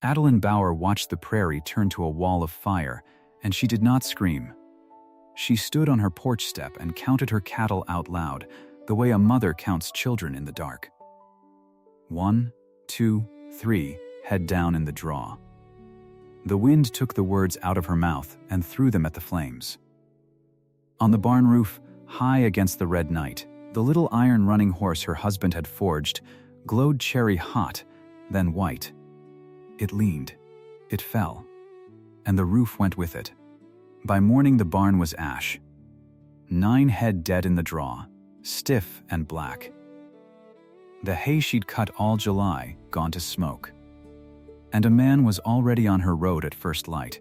Adeline Bauer watched the prairie turn to a wall of fire, and she did not scream. She stood on her porch step and counted her cattle out loud, the way a mother counts children in the dark. 1, 2, 3, head down in the draw. The wind took the words out of her mouth and threw them at the flames. On the barn roof, high against the red night, the little iron running horse her husband had forged glowed cherry hot, then white. It leaned, it fell, and the roof went with it. By morning the barn was ash. 9 head dead in the draw, stiff and black. The hay she'd cut all July gone to smoke. And a man was already on her road at first light,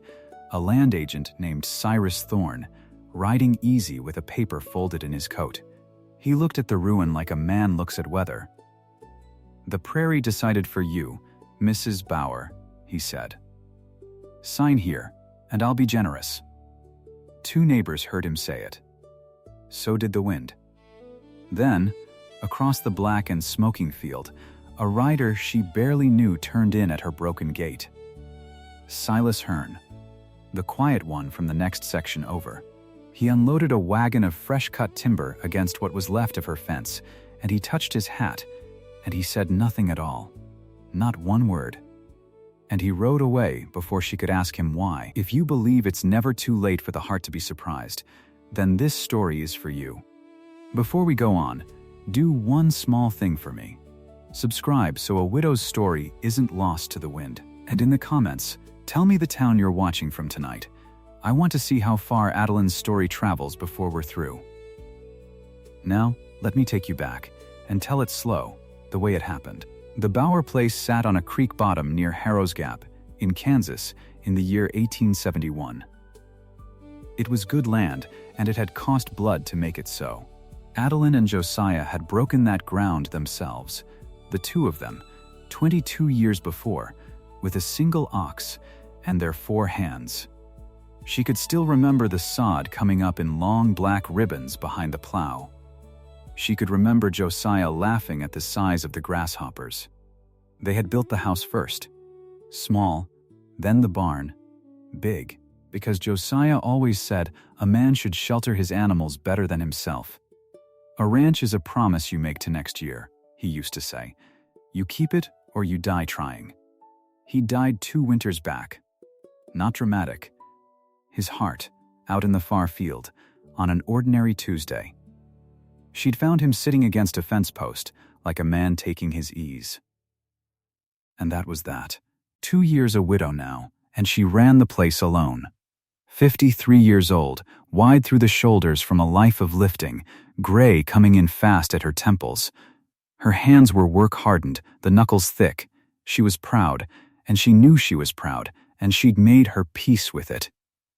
a land agent named Cyrus Thorne, riding easy with a paper folded in his coat. He looked at the ruin like a man looks at weather. "The Prairie decided for you, Mrs. Bauer," he said. "Sign here, and I'll be generous." 2 neighbors heard him say it. So did the wind. Then, across the black and smoking field, a rider she barely knew turned in at her broken gate. Silas Hearne, the quiet one from the next section over. He unloaded a wagon of fresh-cut timber against what was left of her fence, and he touched his hat, and he said nothing at all. Not one word. And he rode away before she could ask him why. If you believe it's never too late for the heart to be surprised, then this story is for you. Before we go on, do one small thing for me. Subscribe so a widow's story isn't lost to the wind. And in the comments, tell me the town you're watching from tonight. I want to see how far Adeline's story travels before we're through. Now, let me take you back, and tell it slow, the way it happened. The Bauer place sat on a creek bottom near Harrow's Gap, in Kansas, in the year 1871. It was good land, and it had cost blood to make it so. Adeline and Josiah had broken that ground themselves, the 2 of them, 22 years before, with a single ox and their 4 hands. She could still remember the sod coming up in long black ribbons behind the plow. She could remember Josiah laughing at the size of the grasshoppers. They had built the house first. Small, then the barn. Big, because Josiah always said a man should shelter his animals better than himself. "A ranch is a promise you make to next year," he used to say. "You keep it or you die trying." He died 2 winters back. Not dramatic. His heart, out in the far field, on an ordinary Tuesday. She'd found him sitting against a fence post, like a man taking his ease. And that was that. 2 years a widow now, and she ran the place alone. 53 years old, wide through the shoulders from a life of lifting, gray coming in fast at her temples. Her hands were work-hardened, the knuckles thick. She was proud, and she knew she was proud, and she'd made her peace with it.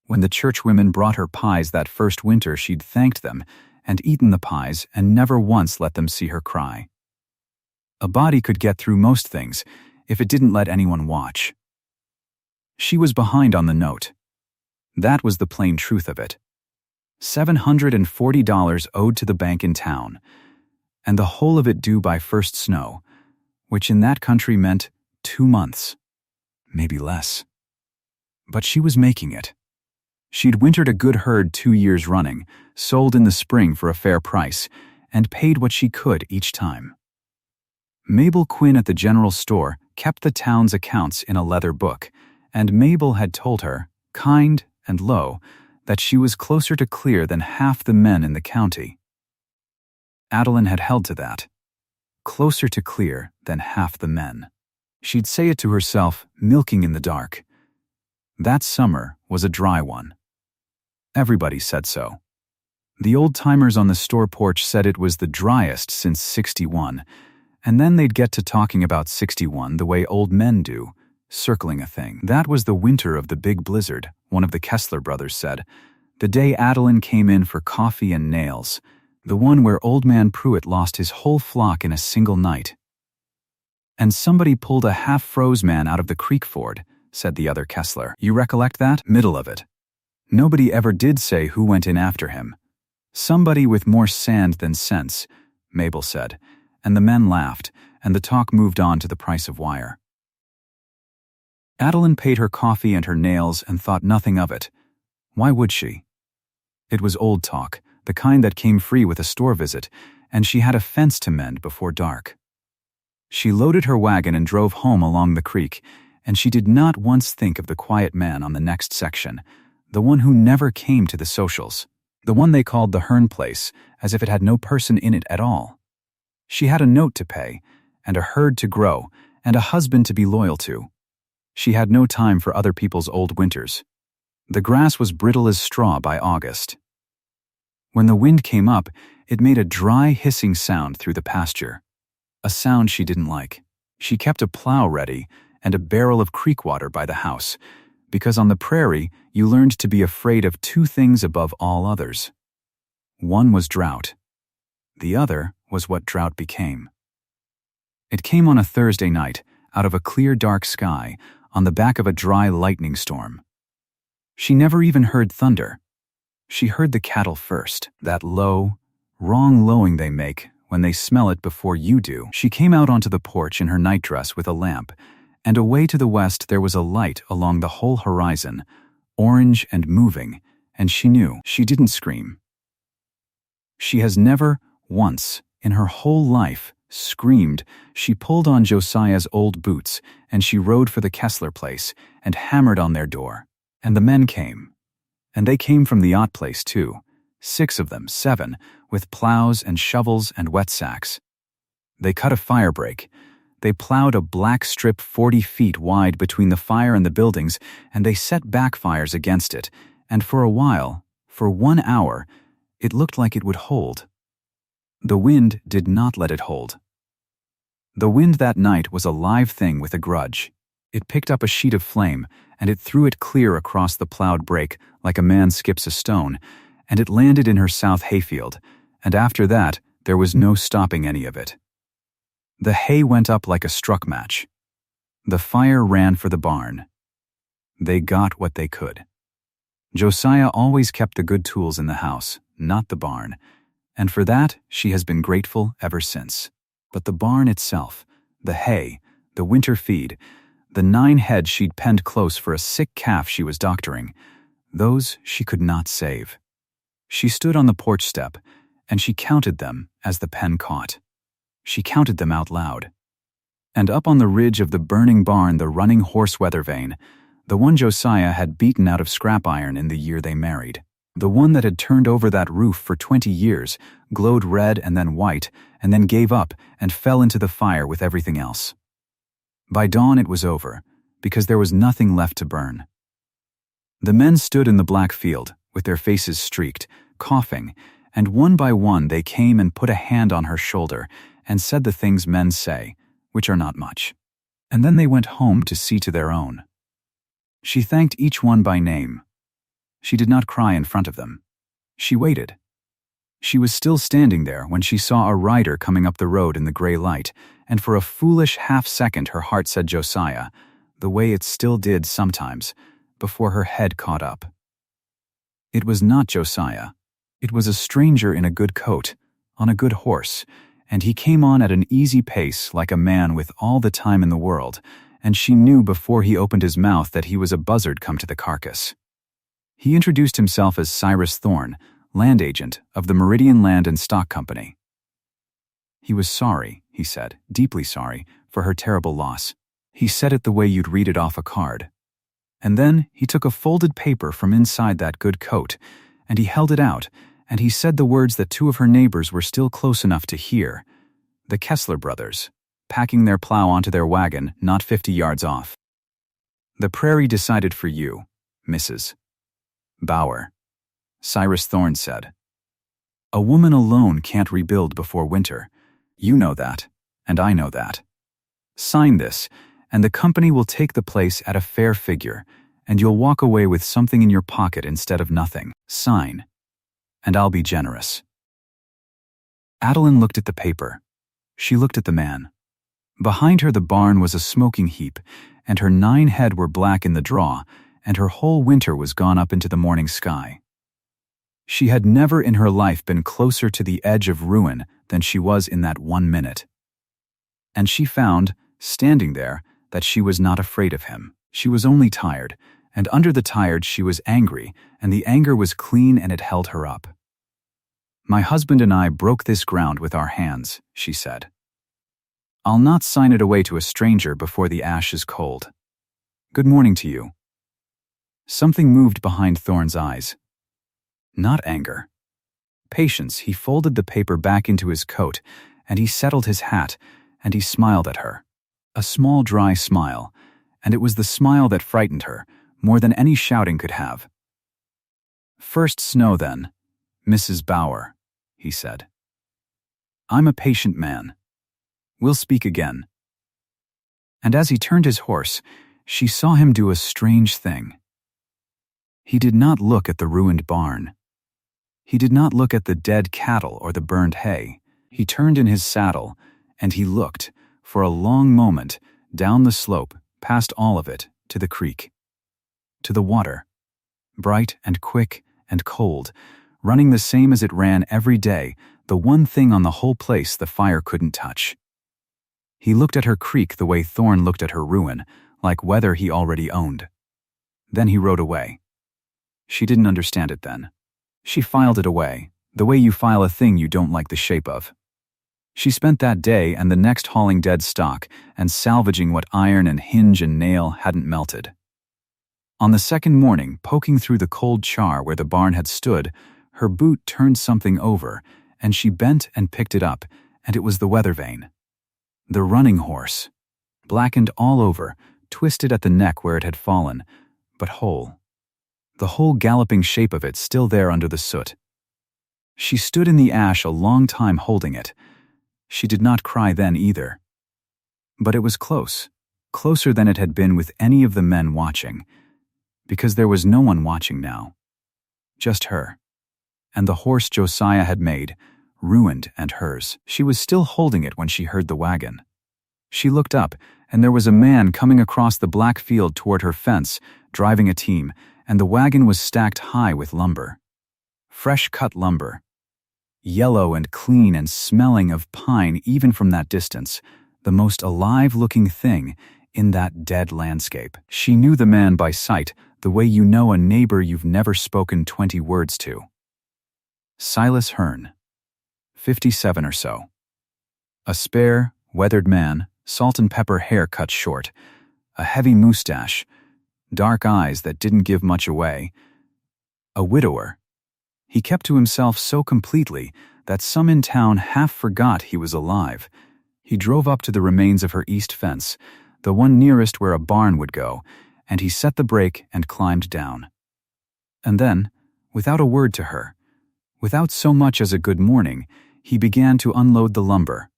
When the churchwomen brought her pies that first winter, she'd thanked them, and eaten the pies, and never once let them see her cry. A body could get through most things if it didn't let anyone watch. She was behind on the note. That was the plain truth of it. $740 owed to the bank in town, and the whole of it due by first snow, which in that country meant 2 months, maybe less. But she was making it. She'd wintered a good herd 2 years running, sold in the spring for a fair price, and paid what she could each time. Mabel Quinn at the general store kept the town's accounts in a leather book, and Mabel had told her, kind and low, that she was closer to clear than half the men in the county. Adeline had held to that. Closer to clear than half the men. She'd say it to herself, milking in the dark. That summer was a dry one. Everybody said so. The old-timers on the store porch said it was the driest since '61, and then they'd get to talking about '61 the way old men do, circling a thing. That was the winter of the big blizzard, one of the Kessler brothers said, the day Adeline came in for coffee and nails, the one where old man Pruitt lost his whole flock in a single night. "And somebody pulled a half-froze man out of the creek ford," said the other Kessler. "You recollect that? Middle of it. Nobody ever did say who went in after him. Somebody with more sand than sense," Mabel said, and the men laughed, and the talk moved on to the price of wire. Adeline paid her coffee and her nails and thought nothing of it. Why would she? It was old talk, the kind that came free with a store visit, and she had a fence to mend before dark. She loaded her wagon and drove home along the creek, and she did not once think of the quiet man on the next section, the one who never came to the socials, the one they called the Hearne place, as if it had no person in it at all. She had a note to pay, and a herd to grow, and a husband to be loyal to. She had no time for other people's old winters. The grass was brittle as straw by August. When the wind came up, it made a dry, hissing sound through the pasture. A sound she didn't like. She kept a plow ready and a barrel of creek water by the house, because on the prairie you learned to be afraid of two things above all others. One was drought. The other was what drought became. It came on a Thursday night, out of a clear dark sky, on the back of a dry lightning storm. She never even heard thunder. She heard the cattle first, that low, wrong lowing they make when they smell it before you do. She came out onto the porch in her nightdress with a lamp, and away to the west there was a light along the whole horizon, orange and moving, and she knew. She didn't scream. She has never, once, in her whole life, screamed. She pulled on Josiah's old boots, and she rode for the Kessler place, and hammered on their door. And the men came. And they came from the yacht place, too. 6 of them, 7, with plows and shovels and wet sacks. They cut a fire break. They plowed a black strip 40 feet wide between the fire and the buildings, and they set backfires against it, and for a while, for 1 hour, it looked like it would hold. The wind did not let it hold. The wind that night was a live thing with a grudge. It picked up a sheet of flame, and it threw it clear across the plowed break like a man skips a stone, and it landed in her south hayfield, and after that there was no stopping any of it. The hay went up like a struck match. The fire ran for the barn. They got what they could. Josiah always kept the good tools in the house, not the barn, and for that she has been grateful ever since. But the barn itself, the hay, the winter feed, the 9 heads she'd penned close for a sick calf she was doctoring, those she could not save. She stood on the porch step, and she counted them as the pen caught. She counted them out loud. And up on the ridge of the burning barn, the running horse weathervane, the one Josiah had beaten out of scrap iron in the year they married, the one that had turned over that roof for 20 years, glowed red and then white, and then gave up and fell into the fire with everything else. By dawn it was over, because there was nothing left to burn. The men stood in the black field, with their faces streaked, coughing, and one by one they came and put a hand on her shoulder and said the things men say, which are not much. And then they went home to see to their own. She thanked each one by name. She did not cry in front of them. She waited. She was still standing there when she saw a rider coming up the road in the gray light, and for a foolish half-second her heart said Josiah, the way it still did sometimes, before her head caught up. It was not Josiah. It was a stranger in a good coat, on a good horse, and he came on at an easy pace like a man with all the time in the world, and she knew before he opened his mouth that he was a buzzard come to the carcass. He introduced himself as Cyrus Thorne, land agent of the Meridian Land and Stock Company. He was sorry, he said, deeply sorry, for her terrible loss. He said it the way you'd read it off a card. And then he took a folded paper from inside that good coat, and he held it out, and he said the words that 2 of her neighbors were still close enough to hear. The Kessler brothers, packing their plow onto their wagon not 50 yards off. The Prairie decided for you, Mrs. Bauer, Cyrus Thorne said. A woman alone can't rebuild before winter. You know that, and I know that. Sign this, and the company will take the place at a fair figure, and you'll walk away with something in your pocket instead of nothing. Sign, and I'll be generous. Adeline looked at the paper. She looked at the man. Behind her the barn was a smoking heap, and her 9 head were black in the draw, and her whole winter was gone up into the morning sky. She had never in her life been closer to the edge of ruin than she was in that 1 minute. And she found, standing there, that she was not afraid of him. She was only tired, and under the tired she was angry, and the anger was clean and it held her up. "My husband and I broke this ground with our hands," she said. "I'll not sign it away to a stranger before the ash is cold. Good morning to you." Something moved behind Thorne's eyes. Not anger. Patience. He folded the paper back into his coat, and he settled his hat, and he smiled at her. A small, dry smile, and it was the smile that frightened her, more than any shouting could have. "First snow, then, Mrs. Bauer," he said. "I'm a patient man. We'll speak again." And as he turned his horse, she saw him do a strange thing. He did not look at the ruined barn. He did not look at the dead cattle or the burned hay. He turned in his saddle, and he looked, for a long moment, down the slope, past all of it, to the creek. To the water. Bright and quick and cold, running the same as it ran every day, the one thing on the whole place the fire couldn't touch. He looked at her creek the way Thorne looked at her ruin, like weather he already owned. Then he rode away. She didn't understand it then. She filed it away, the way you file a thing you don't like the shape of. She spent that day and the next hauling dead stock and salvaging what iron and hinge and nail hadn't melted. On the second morning, poking through the cold char where the barn had stood, her boot turned something over, and she bent and picked it up, and it was the weathervane. The running horse. Blackened all over, twisted at the neck where it had fallen, but whole. The whole galloping shape of it still there under the soot. She stood in the ash a long time holding it. She did not cry then either. But it was close, closer than it had been with any of the men watching, because there was no one watching now. Just her. And the horse Josiah had made, ruined and hers. She was still holding it when she heard the wagon. She looked up, and there was a man coming across the black field toward her fence, driving a team, and the wagon was stacked high with lumber. Fresh-cut lumber. Yellow and clean and smelling of pine even from that distance, the most alive-looking thing in that dead landscape. She knew the man by sight, the way you know a neighbor you've never spoken 20 words to. Silas Hearne, 57 or so. A spare, weathered man, salt and pepper hair cut short, a heavy mustache, dark eyes that didn't give much away. A widower. He kept to himself so completely that some in town half forgot he was alive. He drove up to the remains of her east fence, the one nearest where a barn would go, and he set the brake and climbed down. And then, without a word to her, without so much as a good morning, he began to unload the lumber.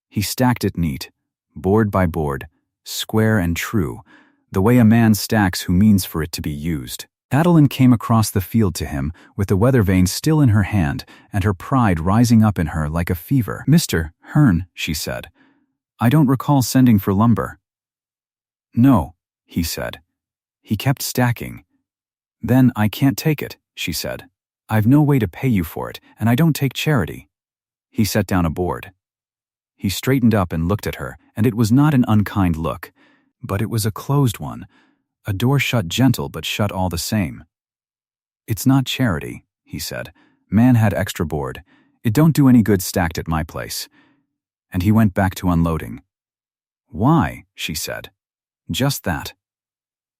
He stacked it neat, board by board, square and true, the way a man stacks who means for it to be used. Adeline came across the field to him with the weathervane still in her hand and her pride rising up in her like a fever. "Mr. Hearne," she said, "I don't recall sending for lumber." "No," he said. He kept stacking. "Then I can't take it," she said. "I've no way to pay you for it, and I don't take charity." He set down a board. He straightened up and looked at her, and it was not an unkind look, but it was a closed one, a door shut gentle but shut all the same. "It's not charity," he said. "Man had extra board. It don't do any good stacked at my place." And he went back to unloading. "Why?" she said. Just that.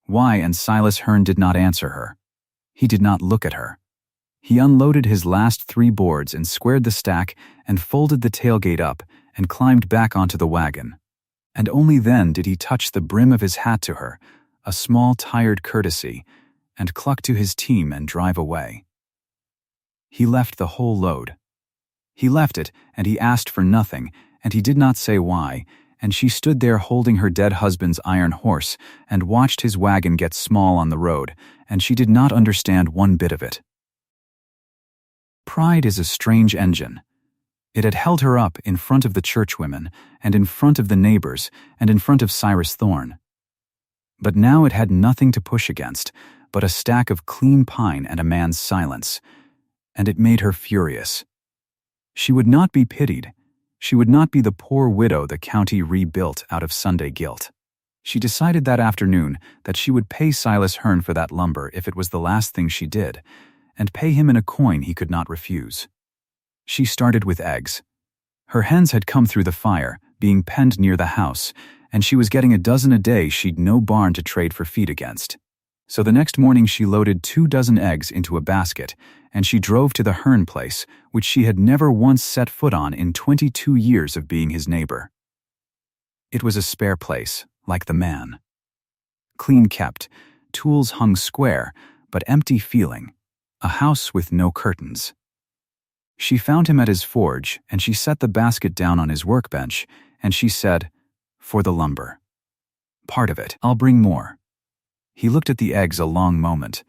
Why? And Silas Hearne did not answer her. He did not look at her. He unloaded his last 3 boards and squared the stack and folded the tailgate up and climbed back onto the wagon. And only then did he touch the brim of his hat to her, a small tired courtesy, and cluck to his team and drive away. He left the whole load. He left it, and he asked for nothing, and he did not say why, and she stood there holding her dead husband's iron horse and watched his wagon get small on the road, and she did not understand one bit of it. Pride is a strange engine. It had held her up in front of the churchwomen, and in front of the neighbors, and in front of Cyrus Thorne. But now it had nothing to push against, but a stack of clean pine and a man's silence, and it made her furious. She would not be pitied. She would not be the poor widow the county rebuilt out of Sunday guilt. She decided that afternoon that she would pay Silas Hearne for that lumber if it was the last thing she did, and pay him in a coin he could not refuse. She started with eggs. Her hens had come through the fire, being penned near the house, and she was getting a dozen a day. She'd no barn to trade for feed against. So the next morning she loaded 24 eggs into a basket, and she drove to the Hearne place, which she had never once set foot on in 22 years of being his neighbor. It was a spare place, like the man. Clean kept, tools hung square, but empty feeling, a house with no curtains. She found him at his forge, and she set the basket down on his workbench, and she said, "For the lumber. Part of it, I'll bring more." He looked at the eggs a long moment.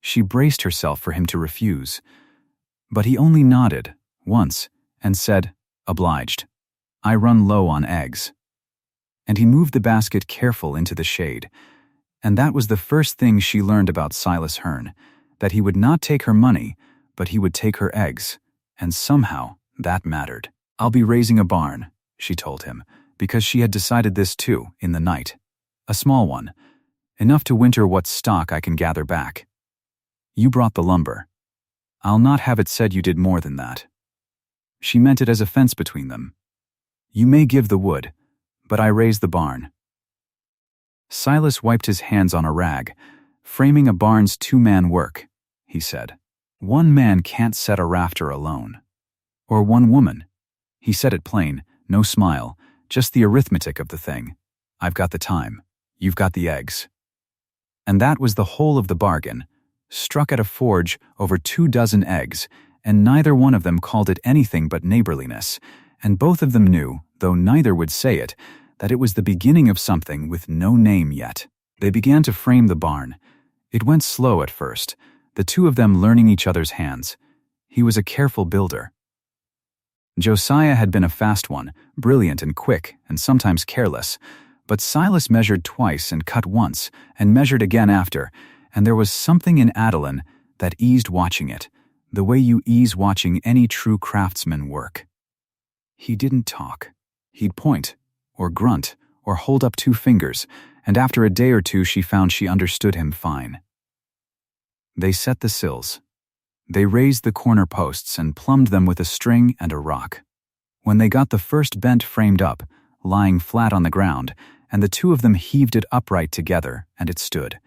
She braced herself for him to refuse. But he only nodded, once, and said, "Obliged. I run low on eggs." And he moved the basket careful into the shade. And that was the first thing she learned about Silas Hearne, that he would not take her money, but he would take her eggs, and somehow that mattered. "I'll be raising a barn," she told him, because she had decided this too, in the night. "A small one, enough to winter what stock I can gather back. You brought the lumber. I'll not have it said you did more than that." She meant it as a fence between them. "You may give the wood, but I raise the barn." Silas wiped his hands on a rag. "Framing a barn's two-man work," he said. "One man can't set a rafter alone. Or one woman." He said it plain, no smile, just the arithmetic of the thing. "I've got the time. You've got the eggs." And that was the whole of the bargain, struck at a forge over 24 eggs, and neither one of them called it anything but neighborliness, and both of them knew, though neither would say it, that it was the beginning of something with no name yet. They began to frame the barn. It went slow at first, the two of them learning each other's hands. He was a careful builder. Josiah had been a fast one, brilliant and quick, and sometimes careless, but Silas measured twice and cut once, and measured again after, and there was something in Adeline that eased watching it, the way you ease watching any true craftsman work. He didn't talk. He'd point, or grunt, or hold up 2 fingers, and after a day or two she found she understood him fine. They set the sills. They raised the corner posts and plumbed them with a string and a rock. When they got the first bent framed up, lying flat on the ground, and the two of them heaved it upright together, and it stood,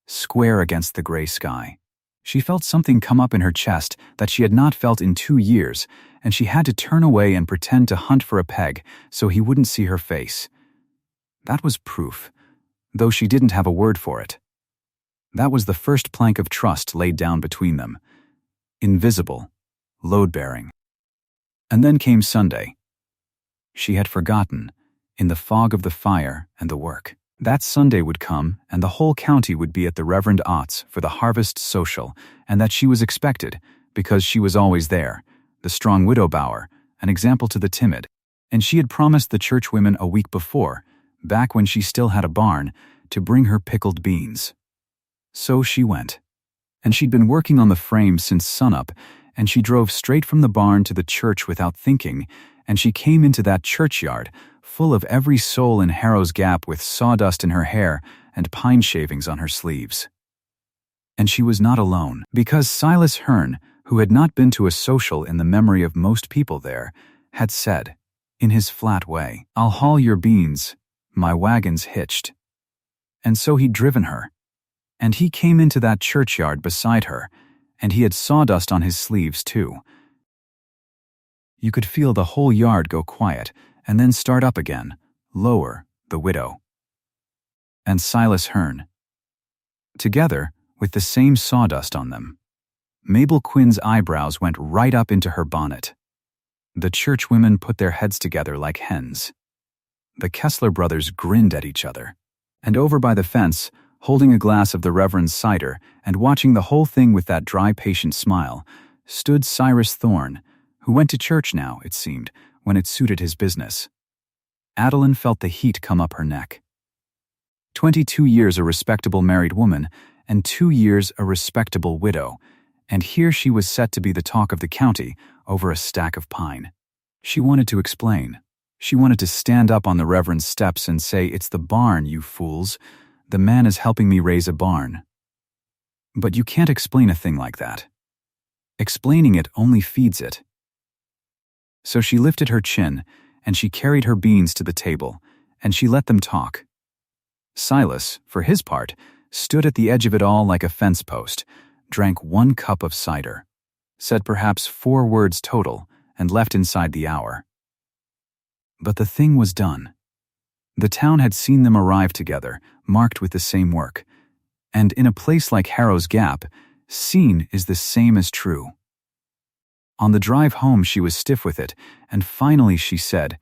square against the gray sky. She felt something come up in her chest that she had not felt in 2 years, and she had to turn away and pretend to hunt for a peg so he wouldn't see her face. That was proof, though she didn't have a word for it. That was the first plank of trust laid down between them. Invisible, load-bearing. And then came Sunday. She had forgotten, in the fog of the fire and the work. That Sunday would come, and the whole county would be at the Reverend Ott's for the harvest social, and that she was expected, because she was always there, the strong widow Bauer, an example to the timid, and she had promised the churchwomen a week before, back when she still had a barn, to bring her pickled beans. So she went. And she'd been working on the frame since sunup, and she drove straight from the barn to the church without thinking, and she came into that churchyard, full of every soul in Harrow's Gap with sawdust in her hair and pine shavings on her sleeves. And she was not alone, because Silas Hearne, who had not been to a social in the memory of most people there, had said, in his flat way, "I'll haul your beans, my wagon's hitched." And so he'd driven her. And he came into that churchyard beside her, and he had sawdust on his sleeves too. You could feel the whole yard go quiet, and then start up again, lower, the widow. And Silas Hearne. Together, with the same sawdust on them. Mabel Quinn's eyebrows went right up into her bonnet. The churchwomen put their heads together like hens. The Kessler brothers grinned at each other. And over by the fence, holding a glass of the Reverend's cider and watching the whole thing with that dry, patient smile, stood Cyrus Thorne, who went to church now, it seemed, when it suited his business. Adeline felt the heat come up her neck. 22 years a respectable married woman, and 2 years a respectable widow, and here she was set to be the talk of the county over a stack of pine. She wanted to explain. She wanted to stand up on the Reverend's steps and say, "It's the barn, you fools. The man is helping me raise a barn." But you can't explain a thing like that. Explaining it only feeds it. So she lifted her chin, and she carried her beans to the table, and she let them talk. Silas, for his part, stood at the edge of it all like a fence post, drank 1 cup of cider, said perhaps 4 words total, and left inside the hour. But the thing was done. The town had seen them arrive together, marked with the same work. And in a place like Harrow's Gap, seen is the same as true. On the drive home she was stiff with it, and finally she said,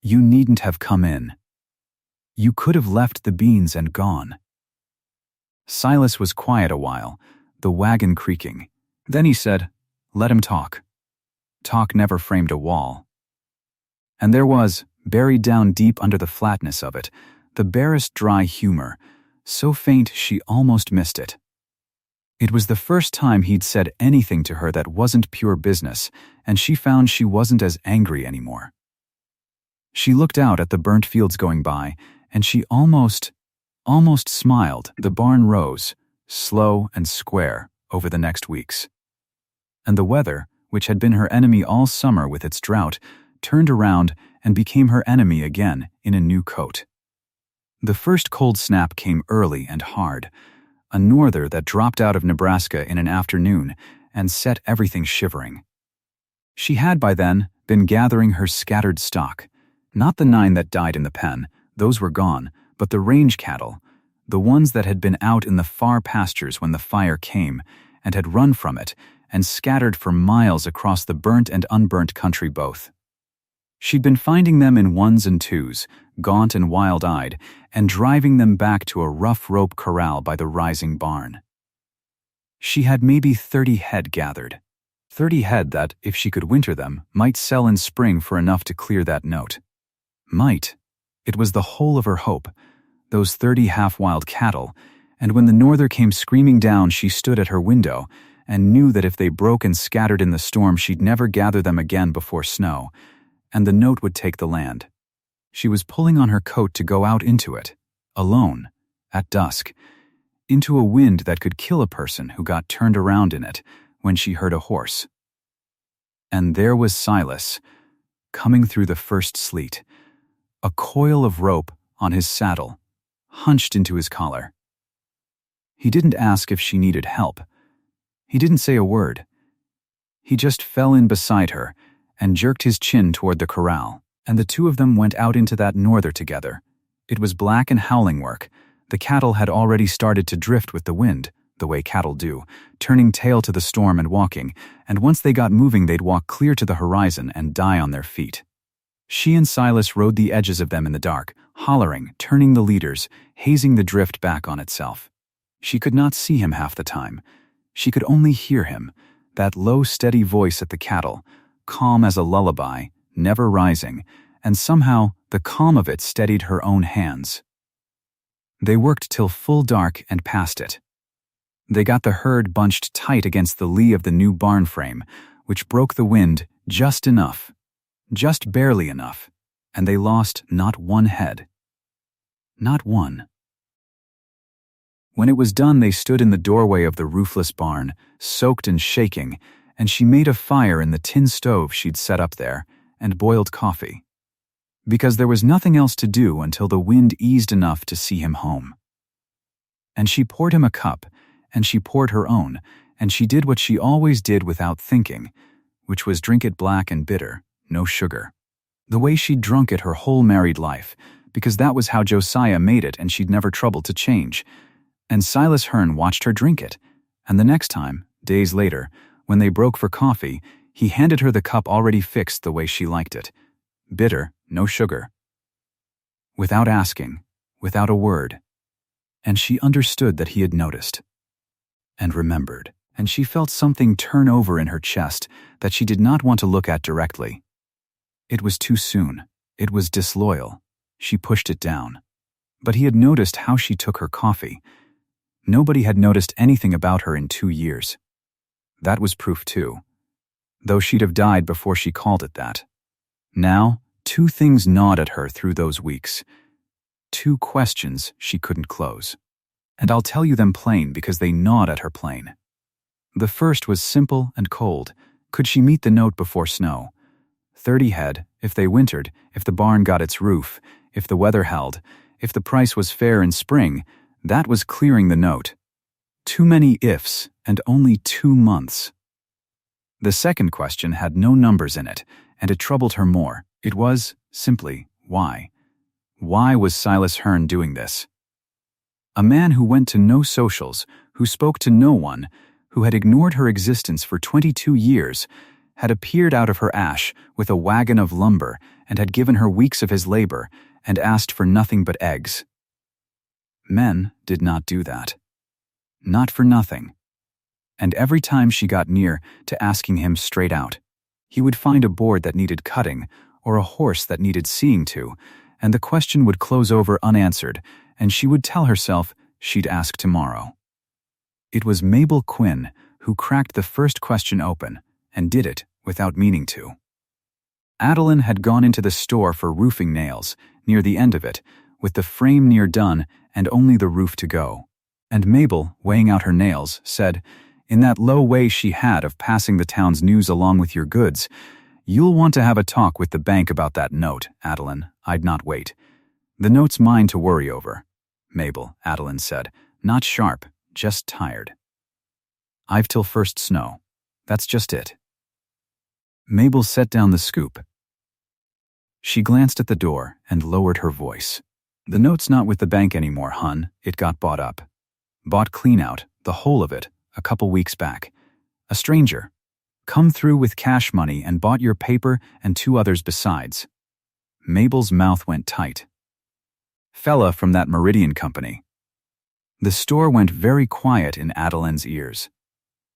"You needn't have come in. You could have left the beans and gone." Silas was quiet a while, the wagon creaking. Then he said, "Let him talk." Talk never framed a wall. And there was, buried down deep under the flatness of it, the barest dry humor, so faint she almost missed it. It was the first time he'd said anything to her that wasn't pure business, and she found she wasn't as angry anymore. She looked out at the burnt fields going by, and she almost smiled. The barn rose, slow and square, over the next weeks. And the weather, which had been her enemy all summer with its drought, turned around and became her enemy again in a new coat. The first cold snap came early and hard, a norther that dropped out of Nebraska in an afternoon and set everything shivering. She had by then been gathering her scattered stock, not the 9 that died in the pen, those were gone, but the range cattle, the ones that had been out in the far pastures when the fire came and had run from it and scattered for miles across the burnt and unburnt country both. She'd been finding them in 1s and 2s, gaunt and wild-eyed, and driving them back to a rough rope corral by the rising barn. She had maybe 30 head gathered. 30 head that, if she could winter them, might sell in spring for enough to clear that note. Might. It was the whole of her hope, those 30 half-wild cattle, and when the norther came screaming down she stood at her window and knew that if they broke and scattered in the storm she'd never gather them again before snow, and the note would take the land. She was pulling on her coat to go out into it, alone, at dusk, into a wind that could kill a person who got turned around in it when she heard a horse. And there was Silas, coming through the first sleet, a coil of rope on his saddle, hunched into his collar. He didn't ask if she needed help. He didn't say a word. He just fell in beside her and jerked his chin toward the corral, and the 2 of them went out into that norther together. It was black and howling work. The cattle had already started to drift with the wind, the way cattle do, turning tail to the storm and walking, and once they got moving they'd walk clear to the horizon and die on their feet. She and Silas rode the edges of them in the dark, hollering, turning the leaders, hazing the drift back on itself. She could not see him half the time. She could only hear him, that low, steady voice at the cattle, calm as a lullaby, never rising, and somehow the calm of it steadied her own hands. They worked till full dark and past it. They got the herd bunched tight against the lee of the new barn frame, which broke the wind just enough, just barely enough, and they lost not 1 head. Not one. When it was done, they stood in the doorway of the roofless barn, soaked and shaking, and she made a fire in the tin stove she'd set up there and boiled coffee. Because there was nothing else to do until the wind eased enough to see him home. And she poured him a cup, and she poured her own, and she did what she always did without thinking, which was drink it black and bitter, no sugar. The way she'd drunk it her whole married life, because that was how Josiah made it and she'd never troubled to change. And Silas Hearne watched her drink it, and the next time, days later, when they broke for coffee, he handed her the cup already fixed the way she liked it. Bitter, no sugar. Without asking, without a word. And she understood that he had noticed. And remembered, and she felt something turn over in her chest that she did not want to look at directly. It was too soon. It was disloyal. She pushed it down. But he had noticed how she took her coffee. Nobody had noticed anything about her in 2 years. That was proof too, though she'd have died before she called it that. Now, Two things gnawed at her through those weeks. Two questions she couldn't close. And I'll tell you them plain because they gnawed at her plain. The first was simple and cold. Could she meet the note before snow? 30 head, if they wintered, if the barn got its roof, if the weather held, if the price was fair in spring, that was clearing the note. Too many ifs, and only 2 months. The second question had no numbers in it, and it troubled her more. It was, simply, why? Why was Silas Hearne doing this? A man who went to no socials, who spoke to no one, who had ignored her existence for 22 years, had appeared out of her ash with a wagon of lumber and had given her weeks of his labor and asked for nothing but eggs. Men did not do that. Not for nothing. And every time she got near to asking him straight out, he would find a board that needed cutting or a horse that needed seeing to, and the question would close over unanswered, and she would tell herself she'd ask tomorrow. It was Mabel Quinn who cracked the first question open, and did it without meaning to. Adeline had gone into the store for roofing nails, near the end of it, with the frame near done and only the roof to go. And Mabel, weighing out her nails, said, in that low way she had of passing the town's news along with your goods, "You'll want to have a talk with the bank about that note, Adeline. I'd not wait. The note's mine to worry over." "Mabel," Adeline said, not sharp, just tired. "I've till first snow. That's just it." Mabel set down the scoop. She glanced at the door and lowered her voice. "The note's not with the bank anymore, hun. It got bought up. Bought clean out, the whole of it, a couple weeks back. A stranger. Come through with cash money and bought your paper and 2 others besides." Mabel's mouth went tight. "Fella from that Meridian Company." The store went very quiet in Adeline's ears.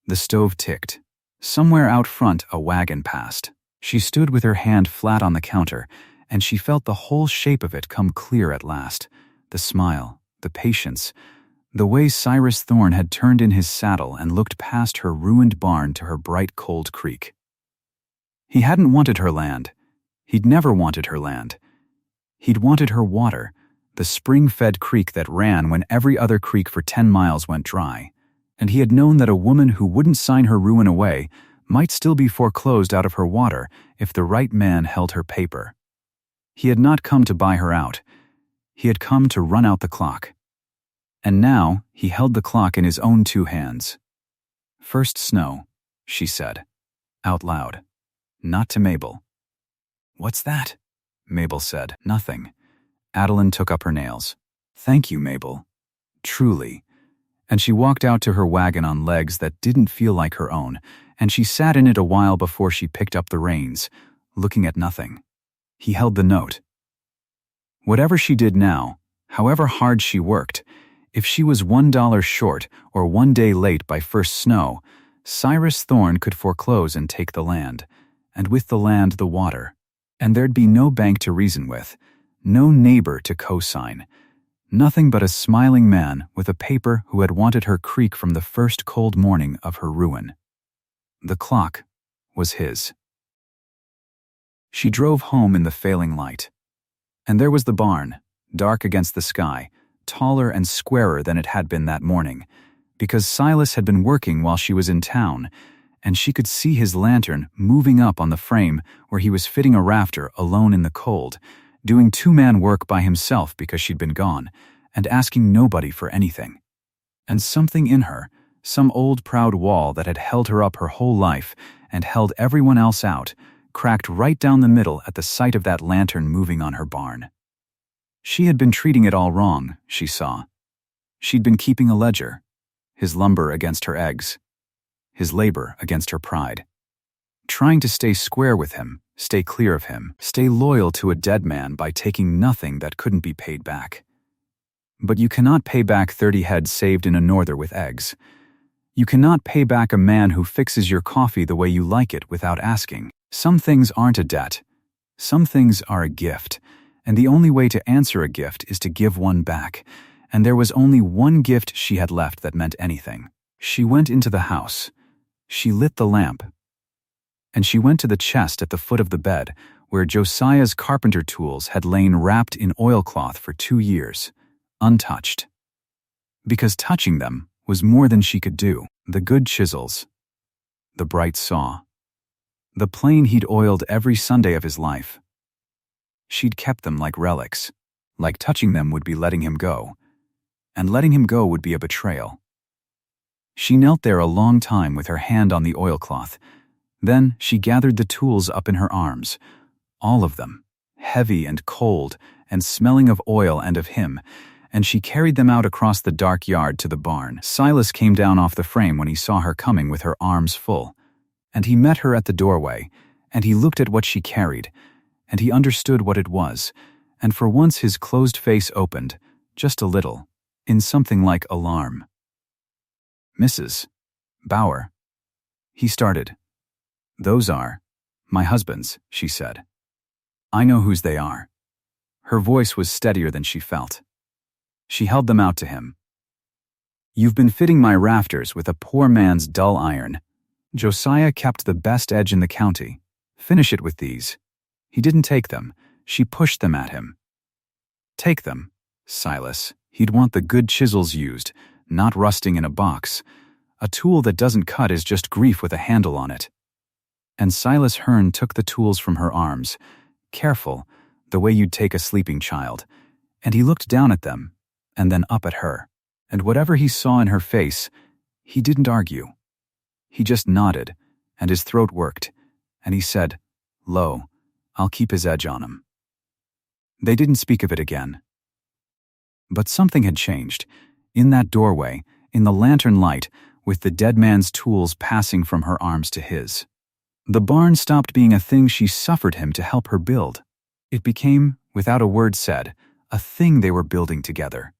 The stove ticked. Somewhere out front a wagon passed. She stood with her hand flat on the counter, and she felt the whole shape of it come clear at last. The smile, the patience, the way Cyrus Thorne had turned in his saddle and looked past her ruined barn to her bright cold creek. He hadn't wanted her land. He'd never wanted her land. He'd wanted her water, the spring-fed creek that ran when every other creek for 10 miles went dry. And he had known that a woman who wouldn't sign her ruin away might still be foreclosed out of her water if the right man held her paper. He had not come to buy her out. He had come to run out the clock. And now he held the clock in his own 2 hands. "First snow," she said, out loud, not to Mabel. "What's that?" Mabel said. "Nothing." Adeline took up her nails. "Thank you, Mabel. Truly." And she walked out to her wagon on legs that didn't feel like her own, and she sat in it a while before she picked up the reins, looking at nothing. He held the note. Whatever she did now, however hard she worked, if she was $1 short or 1 day late by first snow, Cyrus Thorne could foreclose and take the land, and with the land the water. And there'd be no bank to reason with, no neighbor to co-sign. Nothing but a smiling man with a paper who had wanted her creek from the first cold morning of her ruin. The clock was his. She drove home in the failing light. And there was the barn, dark against the sky, taller and squarer than it had been that morning, because Silas had been working while she was in town, and she could see his lantern moving up on the frame where he was fitting a rafter alone in the cold, doing 2-man work by himself because she'd been gone, and asking nobody for anything. And something in her, some old proud wall that had held her up her whole life and held everyone else out, cracked right down the middle at the sight of that lantern moving on her barn. She had been treating it all wrong, she saw. She'd been keeping a ledger, his lumber against her eggs, his labor against her pride. Trying to stay square with him, stay clear of him, stay loyal to a dead man by taking nothing that couldn't be paid back. But you cannot pay back 30 head saved in a norther with eggs. You cannot pay back a man who fixes your coffee the way you like it without asking. Some things aren't a debt. Some things are a gift, and the only way to answer a gift is to give one back, and there was only one gift she had left that meant anything. She went into the house. She lit the lamp. And she went to the chest at the foot of the bed, where Josiah's carpenter tools had lain wrapped in oilcloth for 2 years, untouched. Because touching them was more than she could do. The good chisels, the bright saw, the plane he'd oiled every Sunday of his life. She'd kept them like relics, like touching them would be letting him go, and letting him go would be a betrayal. She knelt there a long time with her hand on the oilcloth. Then she gathered the tools up in her arms, all of them, heavy and cold and smelling of oil and of him, and she carried them out across the dark yard to the barn. Silas came down off the frame when he saw her coming with her arms full, and he met her at the doorway, and he looked at what she carried, and he understood what it was, and for once his closed face opened, just a little, in something like alarm. "Mrs. Bauer," he started. "Those are my husband's," she said. "I know whose they are." Her voice was steadier than she felt. She held them out to him. "You've been fitting my rafters with a poor man's dull iron. Josiah kept the best edge in the county. Finish it with these." He didn't take them. She pushed them at him. "Take them, Silas. He'd want the good chisels used, not rusting in a box. A tool that doesn't cut is just grief with a handle on it." And Silas Hearne took the tools from her arms, careful, the way you'd take a sleeping child, and he looked down at them, and then up at her. And whatever he saw in her face, he didn't argue. He just nodded, and his throat worked, and he said, "Lo, I'll keep his edge on him." They didn't speak of it again. But something had changed. In that doorway, in the lantern light, with the dead man's tools passing from her arms to his. The barn stopped being a thing she suffered him to help her build. It became, without a word said, a thing they were building together.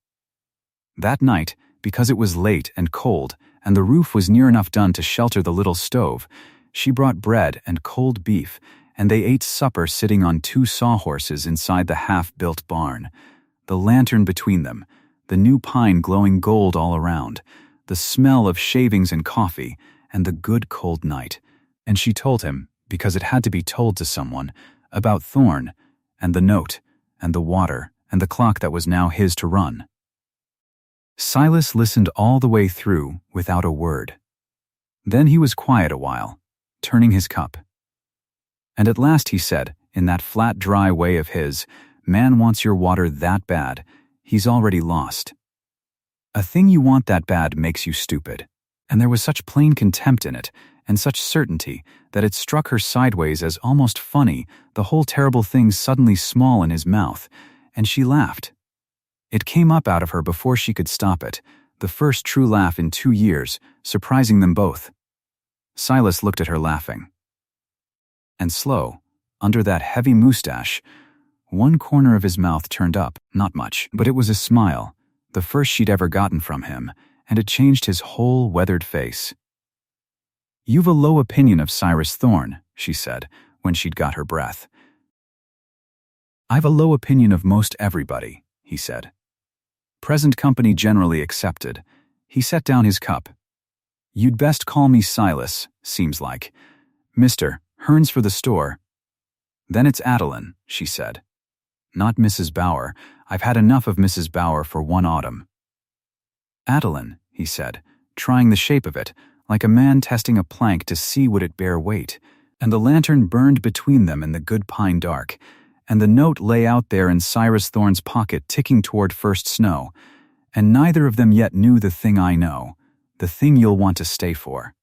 That night, because it was late and cold, and the roof was near enough done to shelter the little stove, she brought bread and cold beef, and they ate supper sitting on 2 sawhorses inside the half-built barn, the lantern between them, the new pine glowing gold all around, the smell of shavings and coffee, and the good cold night. And she told him, because it had to be told to someone, about Thorne, and the note, and the water, and the clock that was now his to run. Silas listened all the way through without a word. Then he was quiet a while, turning his cup. And at last he said, in that flat, dry way of his, "Man wants your water that bad, he's already lost. A thing you want that bad makes you stupid." And there was such plain contempt in it, and such certainty, that it struck her sideways as almost funny, the whole terrible thing suddenly small in his mouth, and she laughed. It came up out of her before she could stop it, the first true laugh in 2 years, surprising them both. Silas looked at her laughing. And slow, under that heavy mustache, one corner of his mouth turned up, not much, but it was a smile, the first she'd ever gotten from him, and it changed his whole weathered face. "You've a low opinion of Cyrus Thorne," she said, when she'd got her breath. "I've a low opinion of most everybody," he said. "Present company generally accepted." He set down his cup. "You'd best call me Silas, seems like. Mr. Hearne's for the store." "Then it's Adeline," she said. "Not Mrs. Bauer. I've had enough of Mrs. Bauer for one autumn." "Adeline," he said, trying the shape of it, like a man testing a plank to see would it bear weight, and the lantern burned between them in the good pine dark, and the note lay out there in Cyrus Thorne's pocket ticking toward first snow, and neither of them yet knew the thing I know, the thing you'll want to stay for.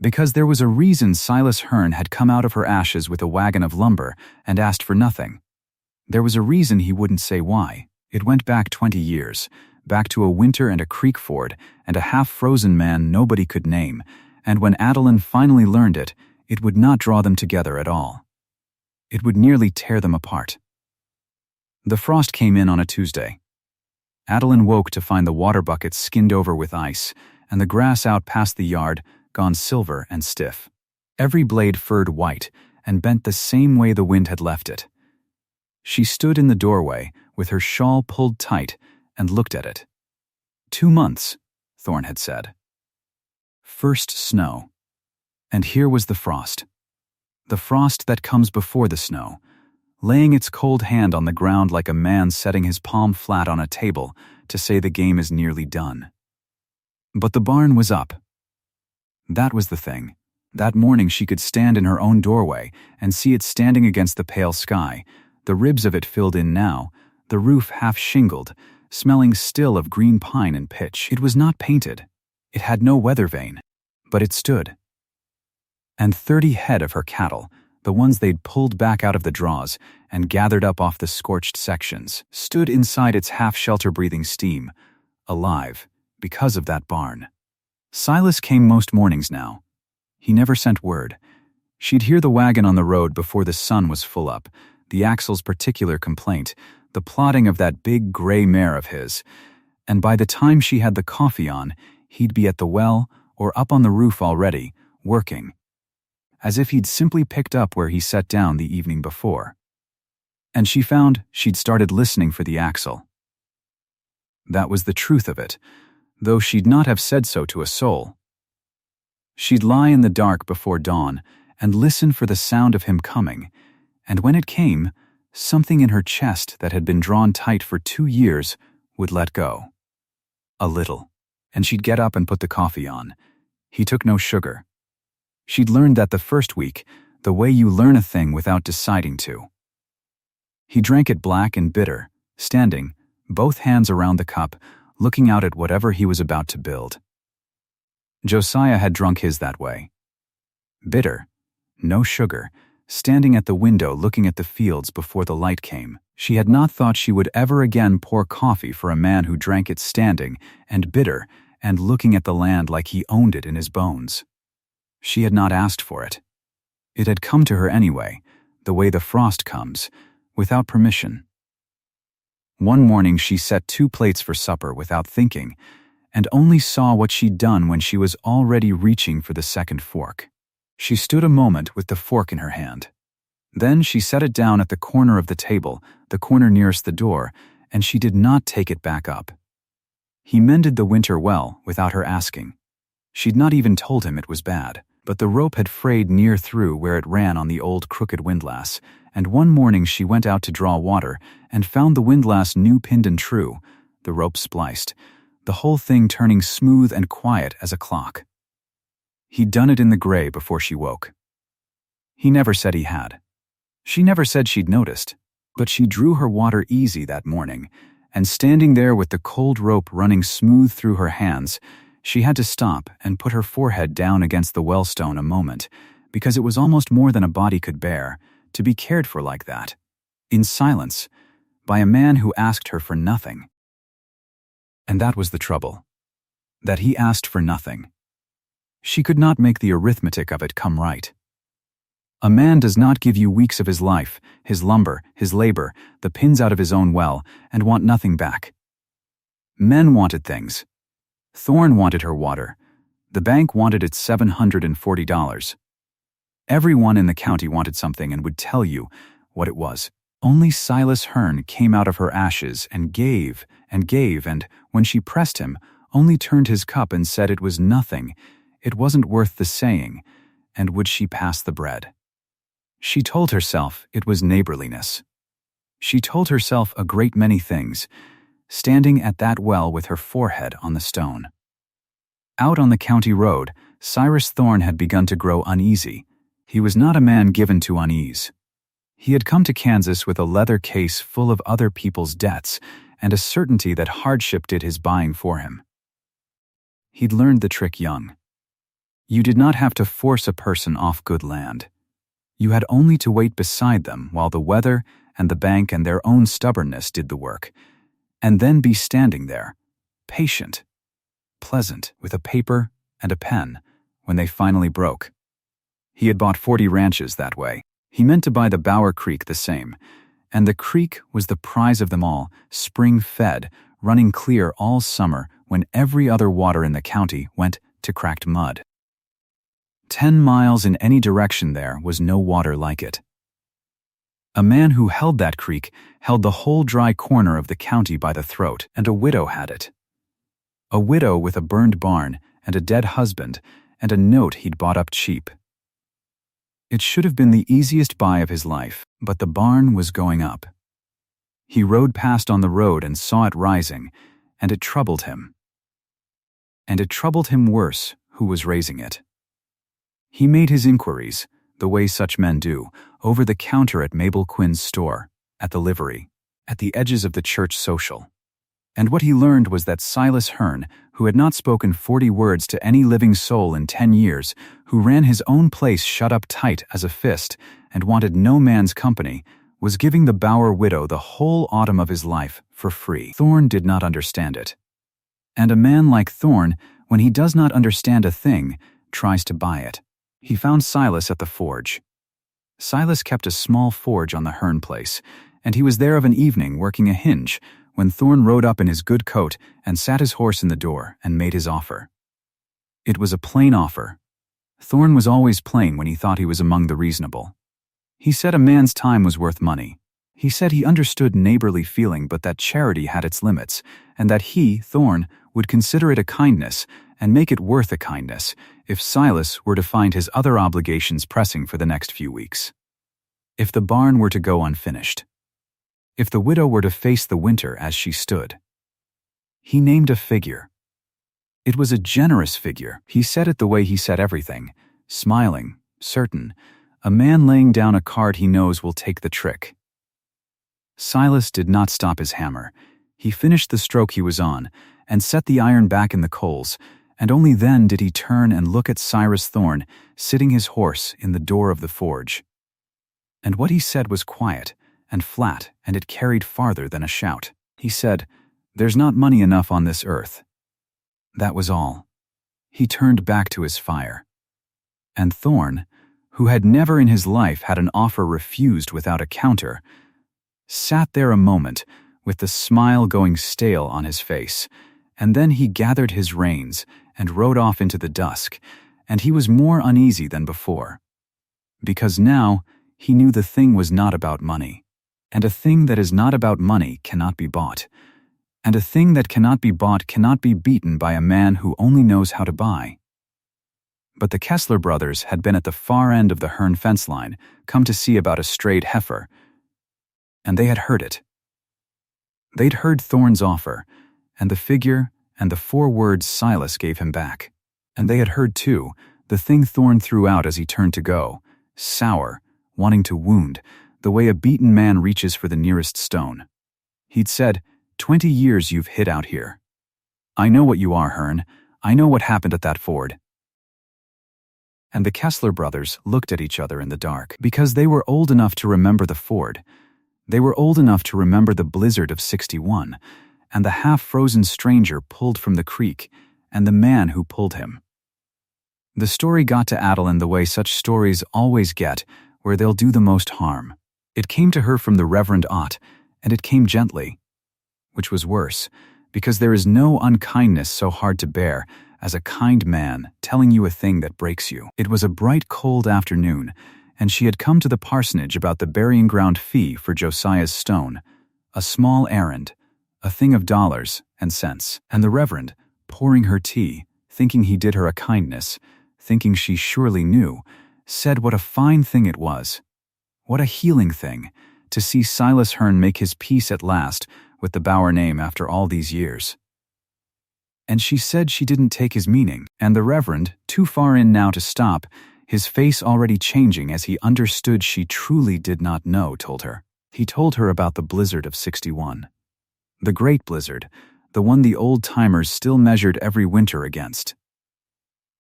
Because there was a reason Silas Hearne had come out of her ashes with a wagon of lumber and asked for nothing. There was a reason he wouldn't say why. It went back 20 years, back to a winter and a creek ford and a half-frozen man nobody could name, and when Adeline finally learned it, it would not draw them together at all. It would nearly tear them apart. The frost came in on a Tuesday. Adeline woke to find the water buckets skinned over with ice, and the grass out past the yard gone silver and stiff. Every blade furred white and bent the same way the wind had left it. She stood in the doorway with her shawl pulled tight and looked at it. 2 months, Thorne had said. First snow. And here was the frost. the frost that comes before the snow, laying its cold hand on the ground like a man setting his palm flat on a table to say the game is nearly done. But the barn was up. That was the thing. That morning she could stand in her own doorway and see it standing against the pale sky, the ribs of it filled in now, the roof half-shingled, smelling still of green pine and pitch. It was not painted. It had no weathervane, but it stood. And 30 head of her cattle, the ones they'd pulled back out of the draws and gathered up off the scorched sections, stood inside its half-shelter-breathing steam, alive, because of that barn. Silas came most mornings now. He never sent word. She'd hear the wagon on the road before the sun was full up, the axle's particular complaint, the plodding of that big gray mare of his, and by the time she had the coffee on, he'd be at the well or up on the roof already, working, as if he'd simply picked up where he set down the evening before. And she found she'd started listening for the axle. That was the truth of it, though she'd not have said so to a soul. She'd lie in the dark before dawn and listen for the sound of him coming, and when it came, something in her chest that had been drawn tight for 2 years would let go. A little, and she'd get up and put the coffee on. He took no sugar. She'd learned that the first week, the way you learn a thing without deciding to. He drank it black and bitter, standing, both hands around the cup, looking out at whatever he was about to build. Josiah had drunk his that way. Bitter, no sugar, standing at the window looking at the fields before the light came. She had not thought she would ever again pour coffee for a man who drank it standing and bitter and looking at the land like he owned it in his bones. She had not asked for it. It had come to her anyway, the way the frost comes, without permission. One morning she set 2 plates for supper without thinking, and only saw what she'd done when she was already reaching for the second fork. She stood a moment with the fork in her hand. Then she set it down at the corner of the table, the corner nearest the door, and she did not take it back up. He mended the winter well without her asking. She'd not even told him it was bad, but the rope had frayed near through where it ran on the old crooked windlass, and one morning she went out to draw water and found the windlass new pinned and true, the rope spliced, the whole thing turning smooth and quiet as a clock. He'd done it in the gray before she woke. He never said he had. She never said she'd noticed, but she drew her water easy that morning, and standing there with the cold rope running smooth through her hands, she had to stop and put her forehead down against the wellstone a moment, because it was almost more than a body could bear to be cared for like that, in silence, by a man who asked her for nothing. And that was the trouble, that he asked for nothing. She could not make the arithmetic of it come right. A man does not give you weeks of his life, his lumber, his labor, the pins out of his own well, and want nothing back. Men wanted things. Thorne wanted her water. The bank wanted its $740. Everyone in the county wanted something and would tell you what it was. Only Silas Hearne came out of her ashes and gave, and, when she pressed him, only turned his cup and said it was nothing, it wasn't worth the saying, and would she pass the bread? She told herself it was neighborliness. She told herself a great many things, standing at that well with her forehead on the stone. Out on the county road, Cyrus Thorne had begun to grow uneasy. He was not a man given to unease. He had come to Kansas with a leather case full of other people's debts and a certainty that hardship did his buying for him. He'd learned the trick young. You did not have to force a person off good land. You had only to wait beside them while the weather and the bank and their own stubbornness did the work, and then be standing there, patient, pleasant, with a paper and a pen, when they finally broke. He had bought 40 ranches that way. He meant to buy the Bauer Creek the same, and the creek was the prize of them all, spring-fed, running clear all summer when every other water in the county went to cracked mud. 10 miles in any direction there was no water like it. A man who held that creek held the whole dry corner of the county by the throat, and a widow had it. A widow with a burned barn and a dead husband and a note he'd bought up cheap. It should have been the easiest buy of his life, but the barn was going up. He rode past on the road and saw it rising, and it troubled him. And it troubled him worse who was raising it. He made his inquiries, the way such men do, over the counter at Mabel Quinn's store, at the livery, at the edges of the church social. And what he learned was that Silas Hearne, who had not spoken 40 words to any living soul in 10 years, who ran his own place shut up tight as a fist and wanted no man's company, was giving the Bauer widow the whole autumn of his life for free. Thorne did not understand it. And a man like Thorne, when he does not understand a thing, tries to buy it. He found Silas at the forge. Silas kept a small forge on the Hearne place, and he was there of an evening working a hinge when Thorne rode up in his good coat and sat his horse in the door and made his offer. It was a plain offer. Thorne was always plain when he thought he was among the reasonable. He said a man's time was worth money. He said he understood neighborly feeling, but that charity had its limits, and that he, Thorne, would consider it a kindness and make it worth a kindness if Silas were to find his other obligations pressing for the next few weeks. If the barn were to go unfinished. If the widow were to face the winter as she stood. He named a figure. It was a generous figure. He said it the way he said everything, smiling, certain, a man laying down a card he knows will take the trick. Silas did not stop his hammer. He finished the stroke he was on and set the iron back in the coals, and only then did he turn and look at Cyrus Thorne sitting his horse in the door of the forge. And what he said was quiet and flat, and it carried farther than a shout. He said, "There's not money enough on this earth." That was all. He turned back to his fire. And Thorne, who had never in his life had an offer refused without a counter, sat there a moment with the smile going stale on his face, and then he gathered his reins and rode off into the dusk, and he was more uneasy than before. Because now he knew the thing was not about money. And a thing that is not about money cannot be bought. And a thing that cannot be bought cannot be beaten by a man who only knows how to buy. But the Kessler brothers had been at the far end of the Hearne fence line, come to see about a strayed heifer, and they had heard it. They'd heard Thorne's offer, and the figure, and the 4 words Silas gave him back. And they had heard, too, the thing Thorne threw out as he turned to go, sour, wanting to wound, the way a beaten man reaches for the nearest stone. He'd said, 20 years you've hid out here. I know what you are, Hearne. I know what happened at that ford. And the Kessler brothers looked at each other in the dark, because they were old enough to remember the ford. They were old enough to remember the blizzard of '61, and the half-frozen stranger pulled from the creek, and the man who pulled him. The story got to Adeline the way such stories always get, where they'll do the most harm. It came to her from the Reverend Ott, and it came gently, which was worse, because there is no unkindness so hard to bear as a kind man telling you a thing that breaks you. It was a bright, cold afternoon, and she had come to the parsonage about the burying-ground fee for Josiah's stone, a small errand, a thing of dollars and cents, and the Reverend, pouring her tea, thinking he did her a kindness, thinking she surely knew, said what a fine thing it was. What a healing thing, to see Silas Hearne make his peace at last with the Bauer name after all these years. And she said she didn't take his meaning, and the Reverend, too far in now to stop, his face already changing as he understood she truly did not know, told her. He told her about the blizzard of '61. The great blizzard, the one the old-timers still measured every winter against.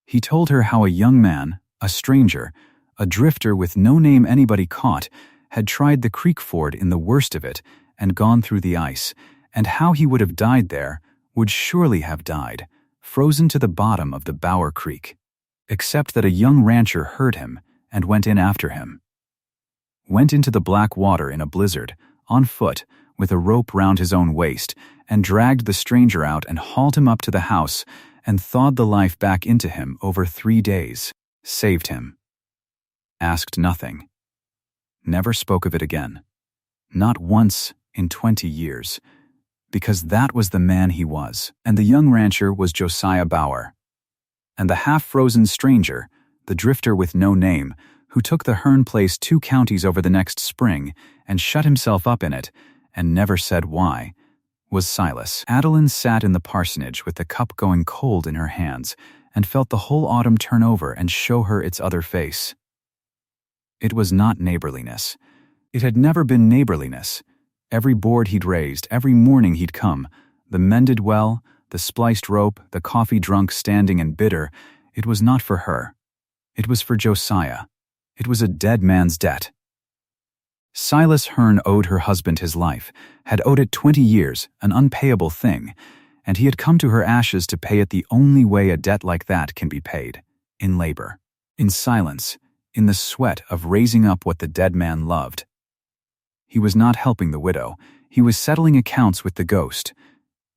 He told her how a young man, a stranger, a drifter with no name anybody caught, had tried the creek ford in the worst of it and gone through the ice, and how he would have died there, would surely have died, frozen to the bottom of the Bauer Creek, except that a young rancher heard him and went in after him. Went into the black water in a blizzard, on foot, with a rope round his own waist, and dragged the stranger out and hauled him up to the house and thawed the life back into him over 3 days, saved him. Asked nothing. Never spoke of it again. Not once in 20 years. Because that was the man he was, and the young rancher was Josiah Bauer. And the half-frozen stranger, the drifter with no name, who took the Hearne place 2 counties over the next spring and shut himself up in it, and never said why, was Silas. Adeline sat in the parsonage with the cup going cold in her hands and felt the whole autumn turn over and show her its other face. It was not neighborliness. It had never been neighborliness. Every board he'd raised, every morning he'd come, the mended well, the spliced rope, the coffee drunk standing and bitter, it was not for her. It was for Josiah. It was a dead man's debt. Silas Hearne owed her husband his life, had owed it 20 years, an unpayable thing, and he had come to her ashes to pay it the only way a debt like that can be paid, in labor, in silence, in the sweat of raising up what the dead man loved. He was not helping the widow. He was settling accounts with the ghost.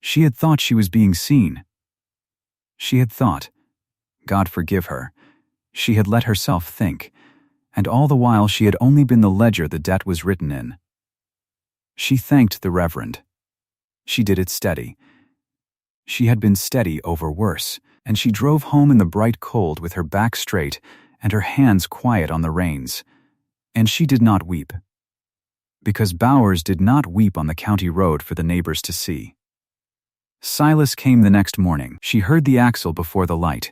She had thought she was being seen. She had thought, God forgive her, she had let herself think, and all the while she had only been the ledger the debt was written in. She thanked the Reverend. She did it steady. She had been steady over worse, and she drove home in the bright cold with her back straight and her hands quiet on the reins. And she did not weep. Because Bowers did not weep on the county road for the neighbors to see. Silas came the next morning. She heard the axle before the light,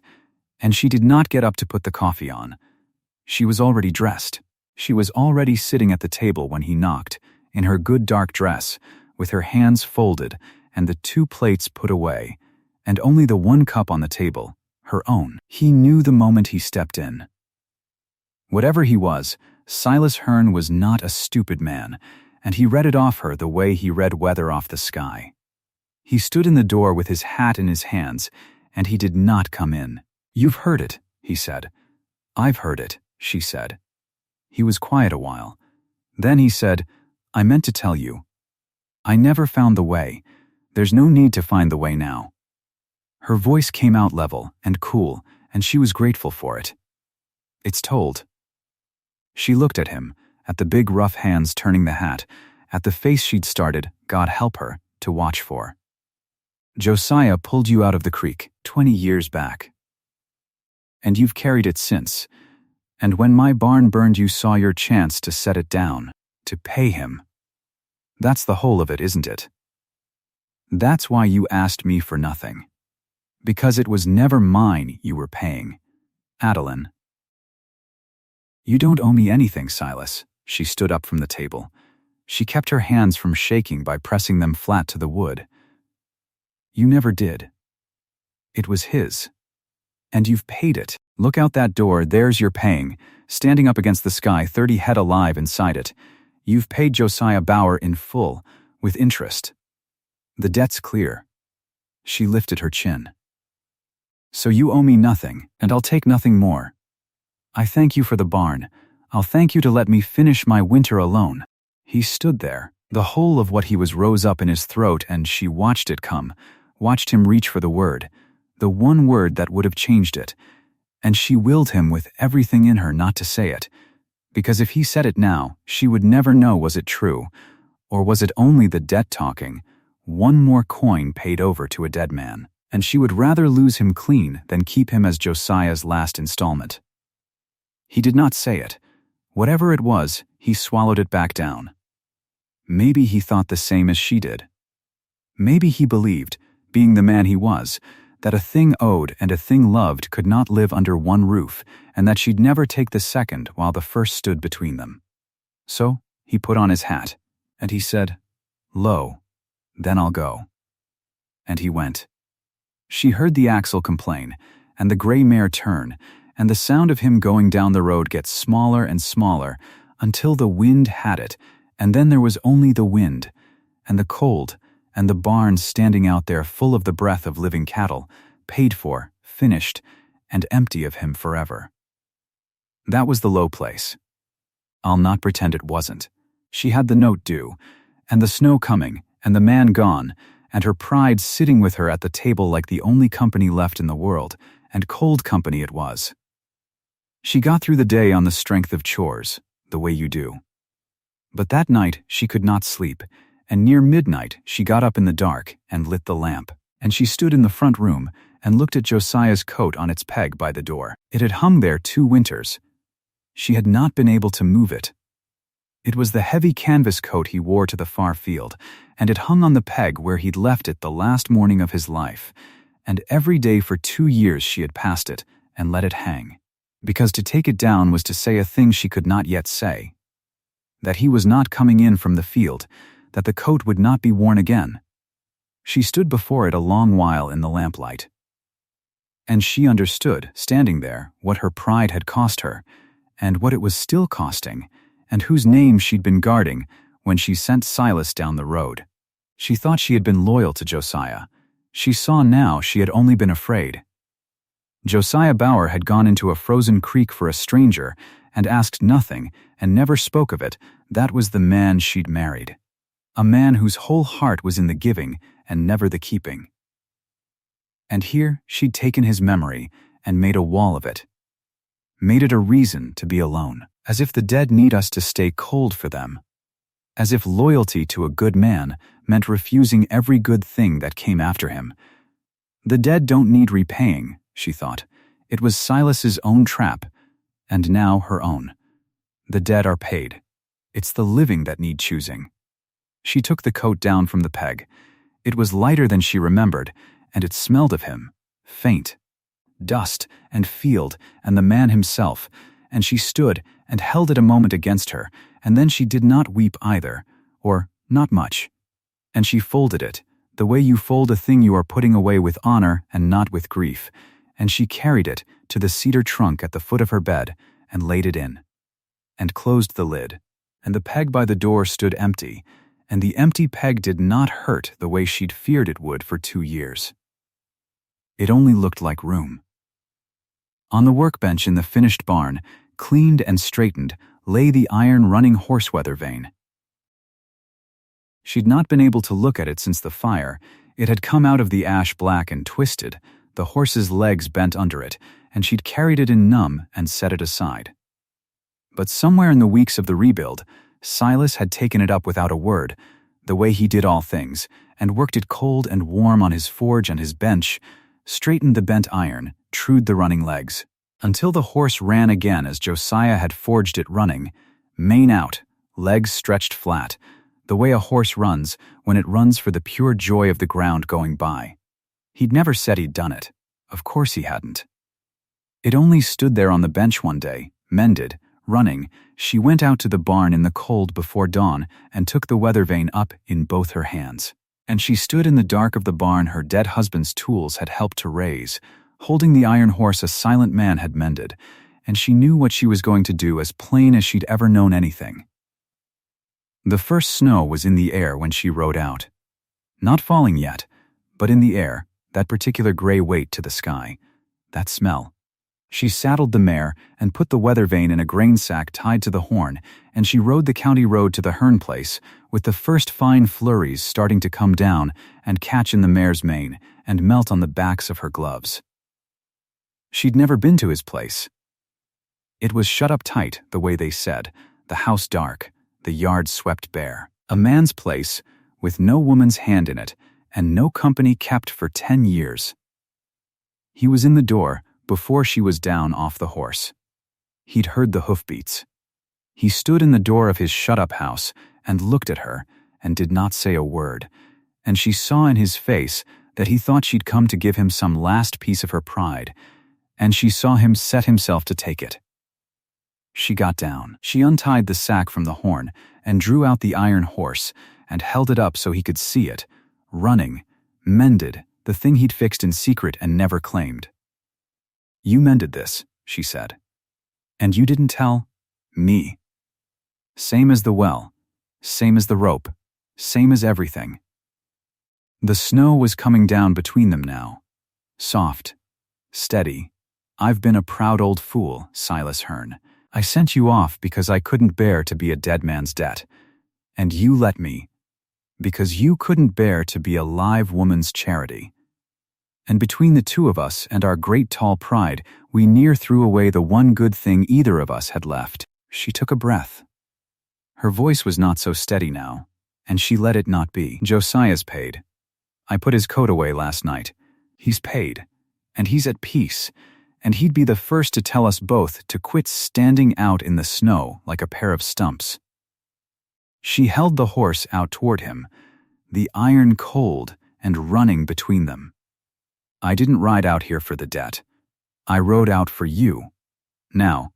and she did not get up to put the coffee on. She was already dressed. She was already sitting at the table when he knocked, in her good dark dress, with her hands folded and the 2 plates put away, and only the 1 cup on the table, her own. He knew the moment he stepped in. Whatever he was, Silas Hearne was not a stupid man, and he read it off her the way he read weather off the sky. He stood in the door with his hat in his hands, and he did not come in. "You've heard it," he said. "I've heard it," she said. He was quiet a while. Then he said, "I meant to tell you. I never found the way. There's no need to find the way now." Her voice came out level and cool, and she was grateful for it. "It's told." She looked at him, at the big rough hands turning the hat, at the face she'd started, God help her, to watch for. "Josiah pulled you out of the creek 20 years back. And you've carried it since. And when my barn burned, you saw your chance to set it down, to pay him. That's the whole of it, isn't it? That's why you asked me for nothing. Because it was never mine you were paying. Adeline." "You don't owe me anything, Silas." She stood up from the table. She kept her hands from shaking by pressing them flat to the wood. "You never did. It was his. And you've paid it. Look out that door, there's your paying, standing up against the sky, 30 head alive inside it. You've paid Josiah Bauer in full, with interest. The debt's clear." She lifted her chin. "So you owe me nothing, and I'll take nothing more. I thank you for the barn. I'll thank you to let me finish my winter alone." He stood there. The whole of what he was rose up in his throat, and she watched it come, watched him reach for the word, the one word that would have changed it, and she willed him with everything in her not to say it, because if he said it now, she would never know was it true, or was it only the debt talking, one more coin paid over to a dead man, and she would rather lose him clean than keep him as Josiah's last installment. He did not say it. Whatever it was, he swallowed it back down. Maybe he thought the same as she did. Maybe he believed, being the man he was, that a thing owed and a thing loved could not live under one roof, and that she'd never take the second while the first stood between them. So he put on his hat, and he said, "Lo, then I'll go." And he went. She heard the axle complain, and the gray mare turn, and the sound of him going down the road get smaller and smaller, until the wind had it, and then there was only the wind, and the cold, and the barn standing out there full of the breath of living cattle, paid for, finished, and empty of him forever. That was the low place. I'll not pretend it wasn't. She had the note due, and the snow coming, and the man gone, and her pride sitting with her at the table like the only company left in the world, and cold company it was. She got through the day on the strength of chores, the way you do. But that night she could not sleep, and near midnight she got up in the dark and lit the lamp, and she stood in the front room and looked at Josiah's coat on its peg by the door. It had hung there 2 winters. She had not been able to move it. It was the heavy canvas coat he wore to the far field, and it hung on the peg where he'd left it the last morning of his life, and every day for 2 years she had passed it and let it hang, because to take it down was to say a thing she could not yet say. That he was not coming in from the field, that the coat would not be worn again. She stood before it a long while in the lamplight. And she understood, standing there, what her pride had cost her, and what it was still costing, and whose name she'd been guarding when she sent Silas down the road. She thought she had been loyal to Josiah. She saw now she had only been afraid. Josiah Bauer had gone into a frozen creek for a stranger and asked nothing and never spoke of it. That was the man she'd married. A man whose whole heart was in the giving and never the keeping. And here she'd taken his memory and made a wall of it. Made it a reason to be alone. As if the dead need us to stay cold for them. As if loyalty to a good man meant refusing every good thing that came after him. The dead don't need repaying, she thought. It was Silas's own trap, and now her own. The dead are paid. It's the living that need choosing. She took the coat down from the peg. It was lighter than she remembered, and it smelled of him, faint. Dust and field and the man himself, and she stood and held it a moment against her, and then she did not weep either, or not much. And she folded it, the way you fold a thing you are putting away with honor and not with grief, and she carried it to the cedar trunk at the foot of her bed and laid it in, and closed the lid, and the peg by the door stood empty, and the empty peg did not hurt the way she'd feared it would for 2 years. It only looked like room. On the workbench in the finished barn, cleaned and straightened, lay the iron-running horse weathervane. She'd not been able to look at it since the fire. It had come out of the ash black and twisted, the horse's legs bent under it, and she'd carried it in numb and set it aside. But somewhere in the weeks of the rebuild, Silas had taken it up without a word, the way he did all things, and worked it cold and warm on his forge and his bench, straightened the bent iron, trued the running legs, until the horse ran again as Josiah had forged it running, mane out, legs stretched flat, the way a horse runs when it runs for the pure joy of the ground going by. He'd never said he'd done it. Of course he hadn't. It only stood there on the bench one day, mended, running. She went out to the barn in the cold before dawn and took the weathervane up in both her hands. And she stood in the dark of the barn her dead husband's tools had helped to raise, holding the iron horse a silent man had mended, and she knew what she was going to do as plain as she'd ever known anything. The first snow was in the air when she rode out. Not falling yet, but in the air, that particular gray weight to the sky, that smell. She saddled the mare and put the weathervane in a grain sack tied to the horn, and she rode the county road to the Hearne place, with the first fine flurries starting to come down and catch in the mare's mane and melt on the backs of her gloves. She'd never been to his place. It was shut up tight, the way they said, the house dark, the yard swept bare. A man's place, with no woman's hand in it, and no company kept for 10 years. He was in the door before she was down off the horse. He'd heard the hoofbeats. He stood in the door of his shut-up house and looked at her and did not say a word, and she saw in his face that he thought she'd come to give him some last piece of her pride, and she saw him set himself to take it. She got down. She untied the sack from the horn and drew out the iron horse and held it up so he could see it, running, mended, the thing he'd fixed in secret and never claimed. "You mended this," she said. "And you didn't tell me. Same as the well, same as the rope, same as everything." The snow was coming down between them now. Soft, steady. "I've been a proud old fool, Silas Hearne. I sent you off because I couldn't bear to be a dead man's debt. And you let me, because you couldn't bear to be a live woman's charity. And between the two of us and our great tall pride, we near threw away the one good thing either of us had left." She took a breath. Her voice was not so steady now, and she let it not be. "Josiah's paid. I put his coat away last night. He's paid, and he's at peace, and he'd be the first to tell us both to quit standing out in the snow like a pair of stumps. She held the horse out toward him, the iron cold and running between them. I didn't ride out here for the debt. I rode out for you. Now,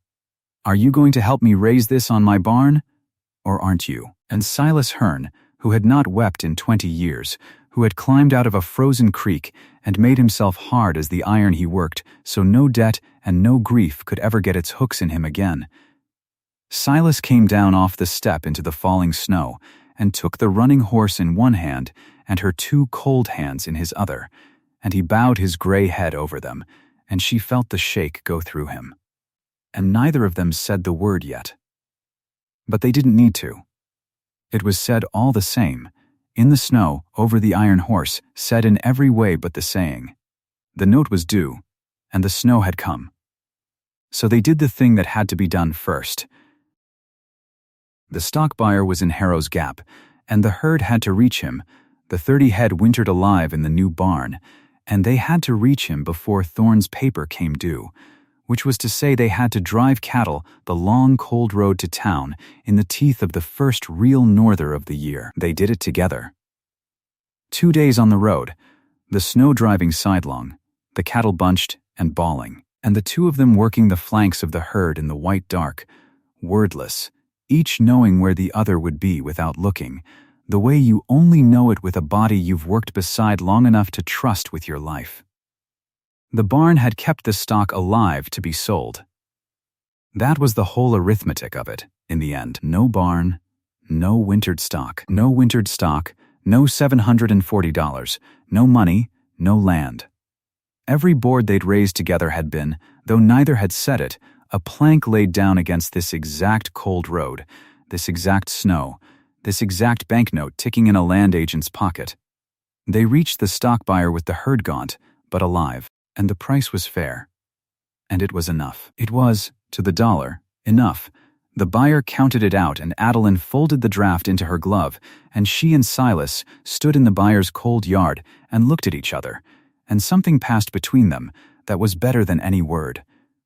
are you going to help me raise this on my barn? Or aren't you? And Silas Hearne, who had not wept in 20 years, who had climbed out of a frozen creek and made himself hard as the iron he worked, so no debt and no grief could ever get its hooks in him again. Silas came down off the step into the falling snow and took the running horse in one hand and her two cold hands in his other, and he bowed his gray head over them, and she felt the shake go through him. And neither of them said the word yet. But they didn't need to. It was said all the same, in the snow, over the iron horse, said in every way but the saying. The note was due, and the snow had come. So they did the thing that had to be done first. The stock buyer was in Harrow's Gap, and the herd had to reach him. The 30 head wintered alive in the new barn, and they had to reach him before Thorne's paper came due, which was to say they had to drive cattle the long, cold road to town in the teeth of the first real norther of the year. They did it together. 2 days on the road, the snow driving sidelong, the cattle bunched and bawling, and the two of them working the flanks of the herd in the white dark, wordless, each knowing where the other would be without looking, the way you only know it with a body you've worked beside long enough to trust with your life. The barn had kept the stock alive to be sold. That was the whole arithmetic of it, in the end. No barn, no wintered stock, no $740, no money, no land. Every board they'd raised together had been, though neither had said it, a plank laid down against this exact cold road, this exact snow, this exact banknote ticking in a land agent's pocket. They reached the stock buyer with the herd gaunt, but alive. And the price was fair. And it was enough. It was, to the dollar, enough. The buyer counted it out, and Adeline folded the draft into her glove, and she and Silas stood in the buyer's cold yard and looked at each other, and something passed between them that was better than any word.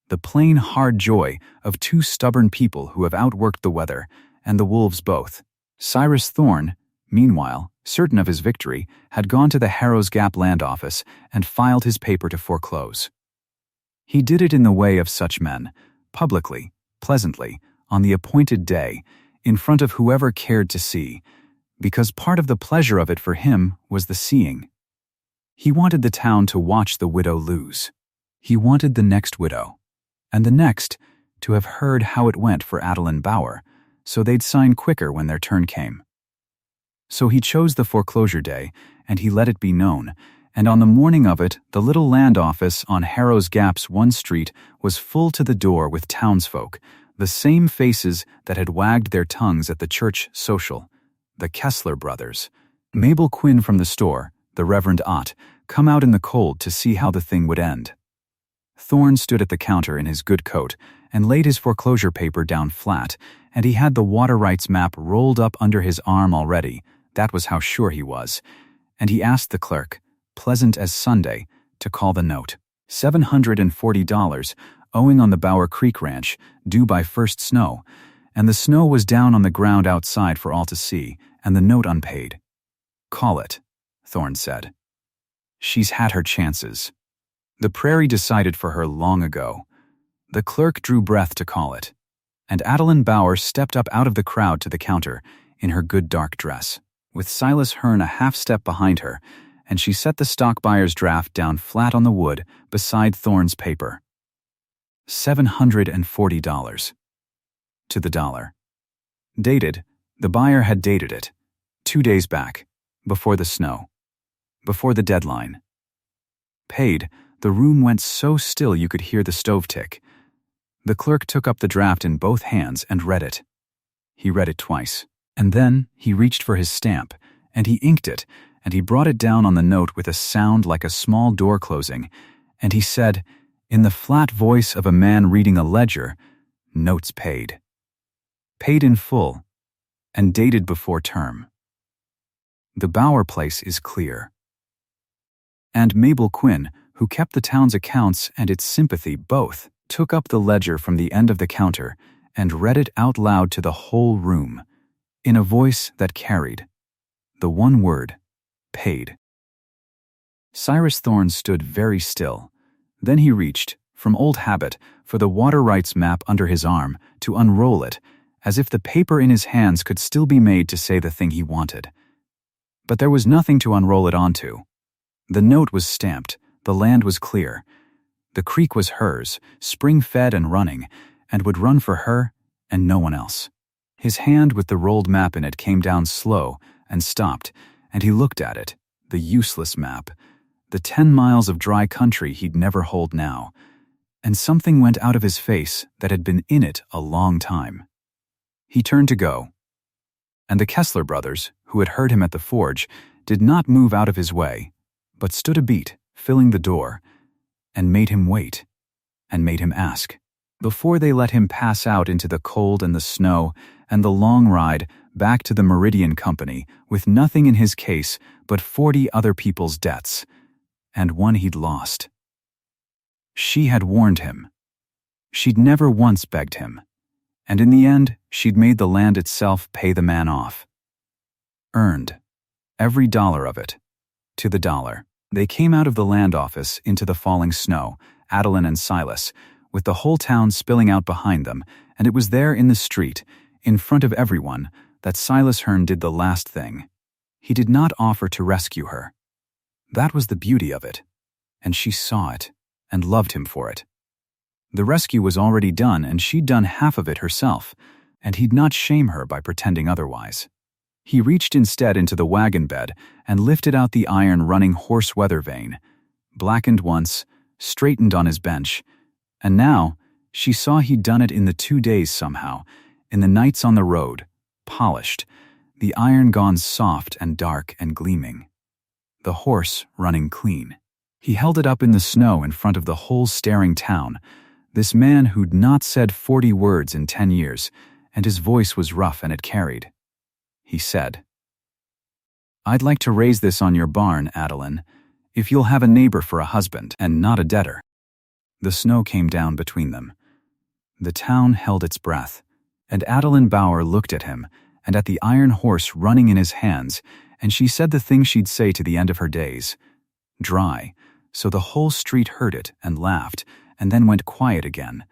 The plain, hard joy of two stubborn people who have outworked the weather, and the wolves both. Cyrus Thorne, meanwhile, certain of his victory, had gone to the Harrow's Gap land office and filed his paper to foreclose. He did it in the way of such men, publicly, pleasantly, on the appointed day, in front of whoever cared to see, because part of the pleasure of it for him was the seeing. He wanted the town to watch the widow lose. He wanted the next widow, and the next, to have heard how it went for Adeline Bauer, so they'd sign quicker when their turn came. So he chose the foreclosure day, and he let it be known, and on the morning of it, the little land office on Harrow's Gap's one street was full to the door with townsfolk, the same faces that had wagged their tongues at the church social, the Kessler brothers. Mabel Quinn from the store, the Reverend Ott, come out in the cold to see how the thing would end. Thorne stood at the counter in his good coat and laid his foreclosure paper down flat, and he had the water rights map rolled up under his arm already. That was how sure he was. And he asked the clerk, pleasant as Sunday, to call the note. $740, owing on the Bauer Creek Ranch, due by first snow, and the snow was down on the ground outside for all to see, and the note unpaid. Call it, Thorne said. She's had her chances. The Prairie decided for her long ago. The clerk drew breath to call it, and Adeline Bauer stepped up out of the crowd to the counter in her good dark dress, with Silas Hearne a half-step behind her, and she set the stock buyer's draft down flat on the wood beside Thorne's paper. $740. To the dollar. Dated, the buyer had dated it, 2 days back, before the snow, before the deadline. Paid, the room went so still you could hear the stove tick. The clerk took up the draft in both hands and read it. He read it twice. And then he reached for his stamp, and he inked it, and he brought it down on the note with a sound like a small door closing, and he said, in the flat voice of a man reading a ledger, notes paid. Paid in full, and dated before term. The Bauer place is clear. And Mabel Quinn, who kept the town's accounts and its sympathy both, took up the ledger from the end of the counter and read it out loud to the whole room, in a voice that carried the one word, paid. Cyrus Thorne stood very still. Then he reached, from old habit, for the water rights map under his arm to unroll it, as if the paper in his hands could still be made to say the thing he wanted. But there was nothing to unroll it onto. The note was stamped, the land was clear. The creek was hers, spring-fed and running, and would run for her and no one else. His hand with the rolled map in it came down slow and stopped, and he looked at it, the useless map, the 10 miles of dry country he'd never hold now, and something went out of his face that had been in it a long time. He turned to go, and the Kessler brothers, who had heard him at the forge, did not move out of his way, but stood a beat, filling the door, and made him wait, and made him ask, before they let him pass out into the cold and the snow and the long ride back to the Meridian Company with nothing in his case but 40 other people's debts, and one he'd lost. She had warned him. She'd never once begged him, and in the end she'd made the land itself pay the man off. Earned, every dollar of it, to the dollar. They came out of the land office into the falling snow, Adeline and Silas, with the whole town spilling out behind them, and it was there in the street, in front of everyone, that Silas Hearne did the last thing. He did not offer to rescue her. That was the beauty of it, and she saw it, and loved him for it. The rescue was already done, and she'd done half of it herself, and he'd not shame her by pretending otherwise. He reached instead into the wagon bed and lifted out the iron-running horse weathervane, blackened once, straightened on his bench, and now she saw he'd done it in the 2 days somehow, in the nights on the road, polished, the iron gone soft and dark and gleaming. The horse running clean. He held it up in the snow in front of the whole staring town, this man who'd not said 40 words in 10 years, and his voice was rough and it carried. He said, "I'd like to raise this on your barn, Adeline, if you'll have a neighbor for a husband and not a debtor." The snow came down between them. The town held its breath, and Adeline Bauer looked at him and at the iron horse running in his hands, and she said the thing she'd say to the end of her days, dry, so the whole street heard it and laughed, and then went quiet again.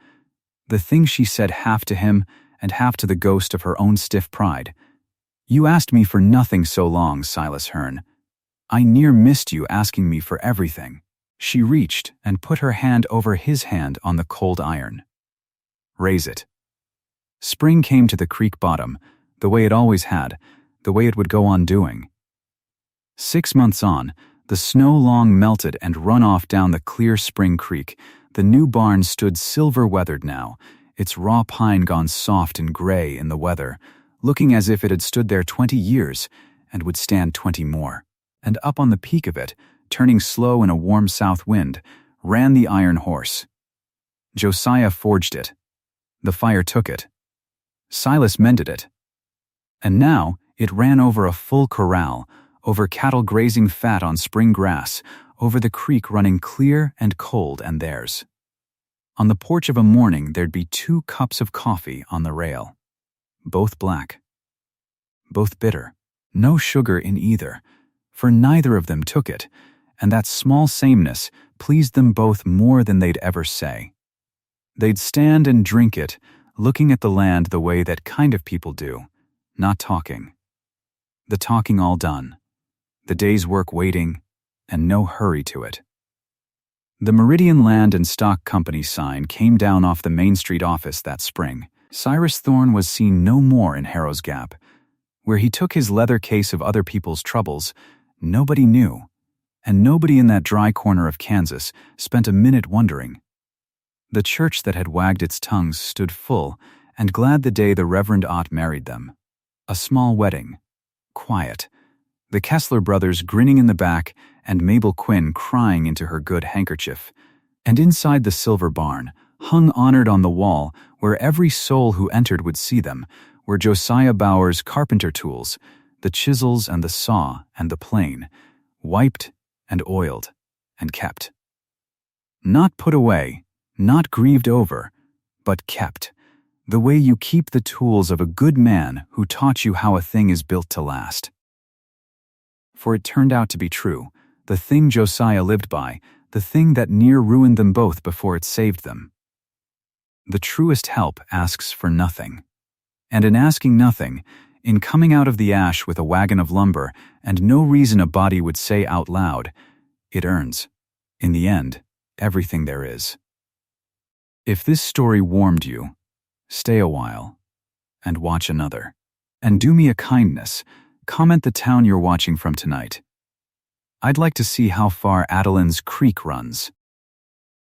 The thing she said half to him and half to the ghost of her own stiff pride. "You asked me for nothing so long, Silas Hearne. I near missed you asking me for everything." She reached and put her hand over his hand on the cold iron. "Raise it." Spring came to the creek bottom, the way it always had, the way it would go on doing. 6 months on, the snow long melted and run off down the clear spring creek. The new barn stood silver-weathered now, its raw pine gone soft and gray in the weather, looking as if it had stood there 20 years and would stand 20 more. And up on the peak of it, turning slow in a warm south wind, ran the iron horse. Josiah forged it. The fire took it. Silas mended it. And now it ran over a full corral, over cattle grazing fat on spring grass, over the creek running clear and cold and theirs. On the porch of a morning there'd be 2 cups of coffee on the rail. Both black. Both bitter. No sugar in either, for neither of them took it, and that small sameness pleased them both more than they'd ever say. They'd stand and drink it, looking at the land the way that kind of people do, not talking. The talking all done, the day's work waiting, and no hurry to it. The Meridian Land and Stock Company sign came down off the Main Street office that spring. Cyrus Thorne was seen no more in Harrow's Gap. Where he took his leather case of other people's troubles, nobody knew, and nobody in that dry corner of Kansas spent a minute wondering. The church that had wagged its tongues stood full and glad the day the Reverend Ott married them. A small wedding. Quiet. The Kessler brothers grinning in the back and Mabel Quinn crying into her good handkerchief. And inside the silver barn, hung honored on the wall where every soul who entered would see them, were Josiah Bauer's carpenter tools, the chisels and the saw and the plane, wiped and oiled and kept. Not put away, not grieved over, but kept, the way you keep the tools of a good man who taught you how a thing is built to last. For it turned out to be true, the thing Josiah lived by, the thing that near ruined them both before it saved them. The truest help asks for nothing. And in asking nothing, in coming out of the ash with a wagon of lumber and no reason a body would say out loud, it earns, in the end, everything there is. If this story warmed you, stay a while and watch another. And do me a kindness, comment the town you're watching from tonight. I'd like to see how far Adeline's creek runs.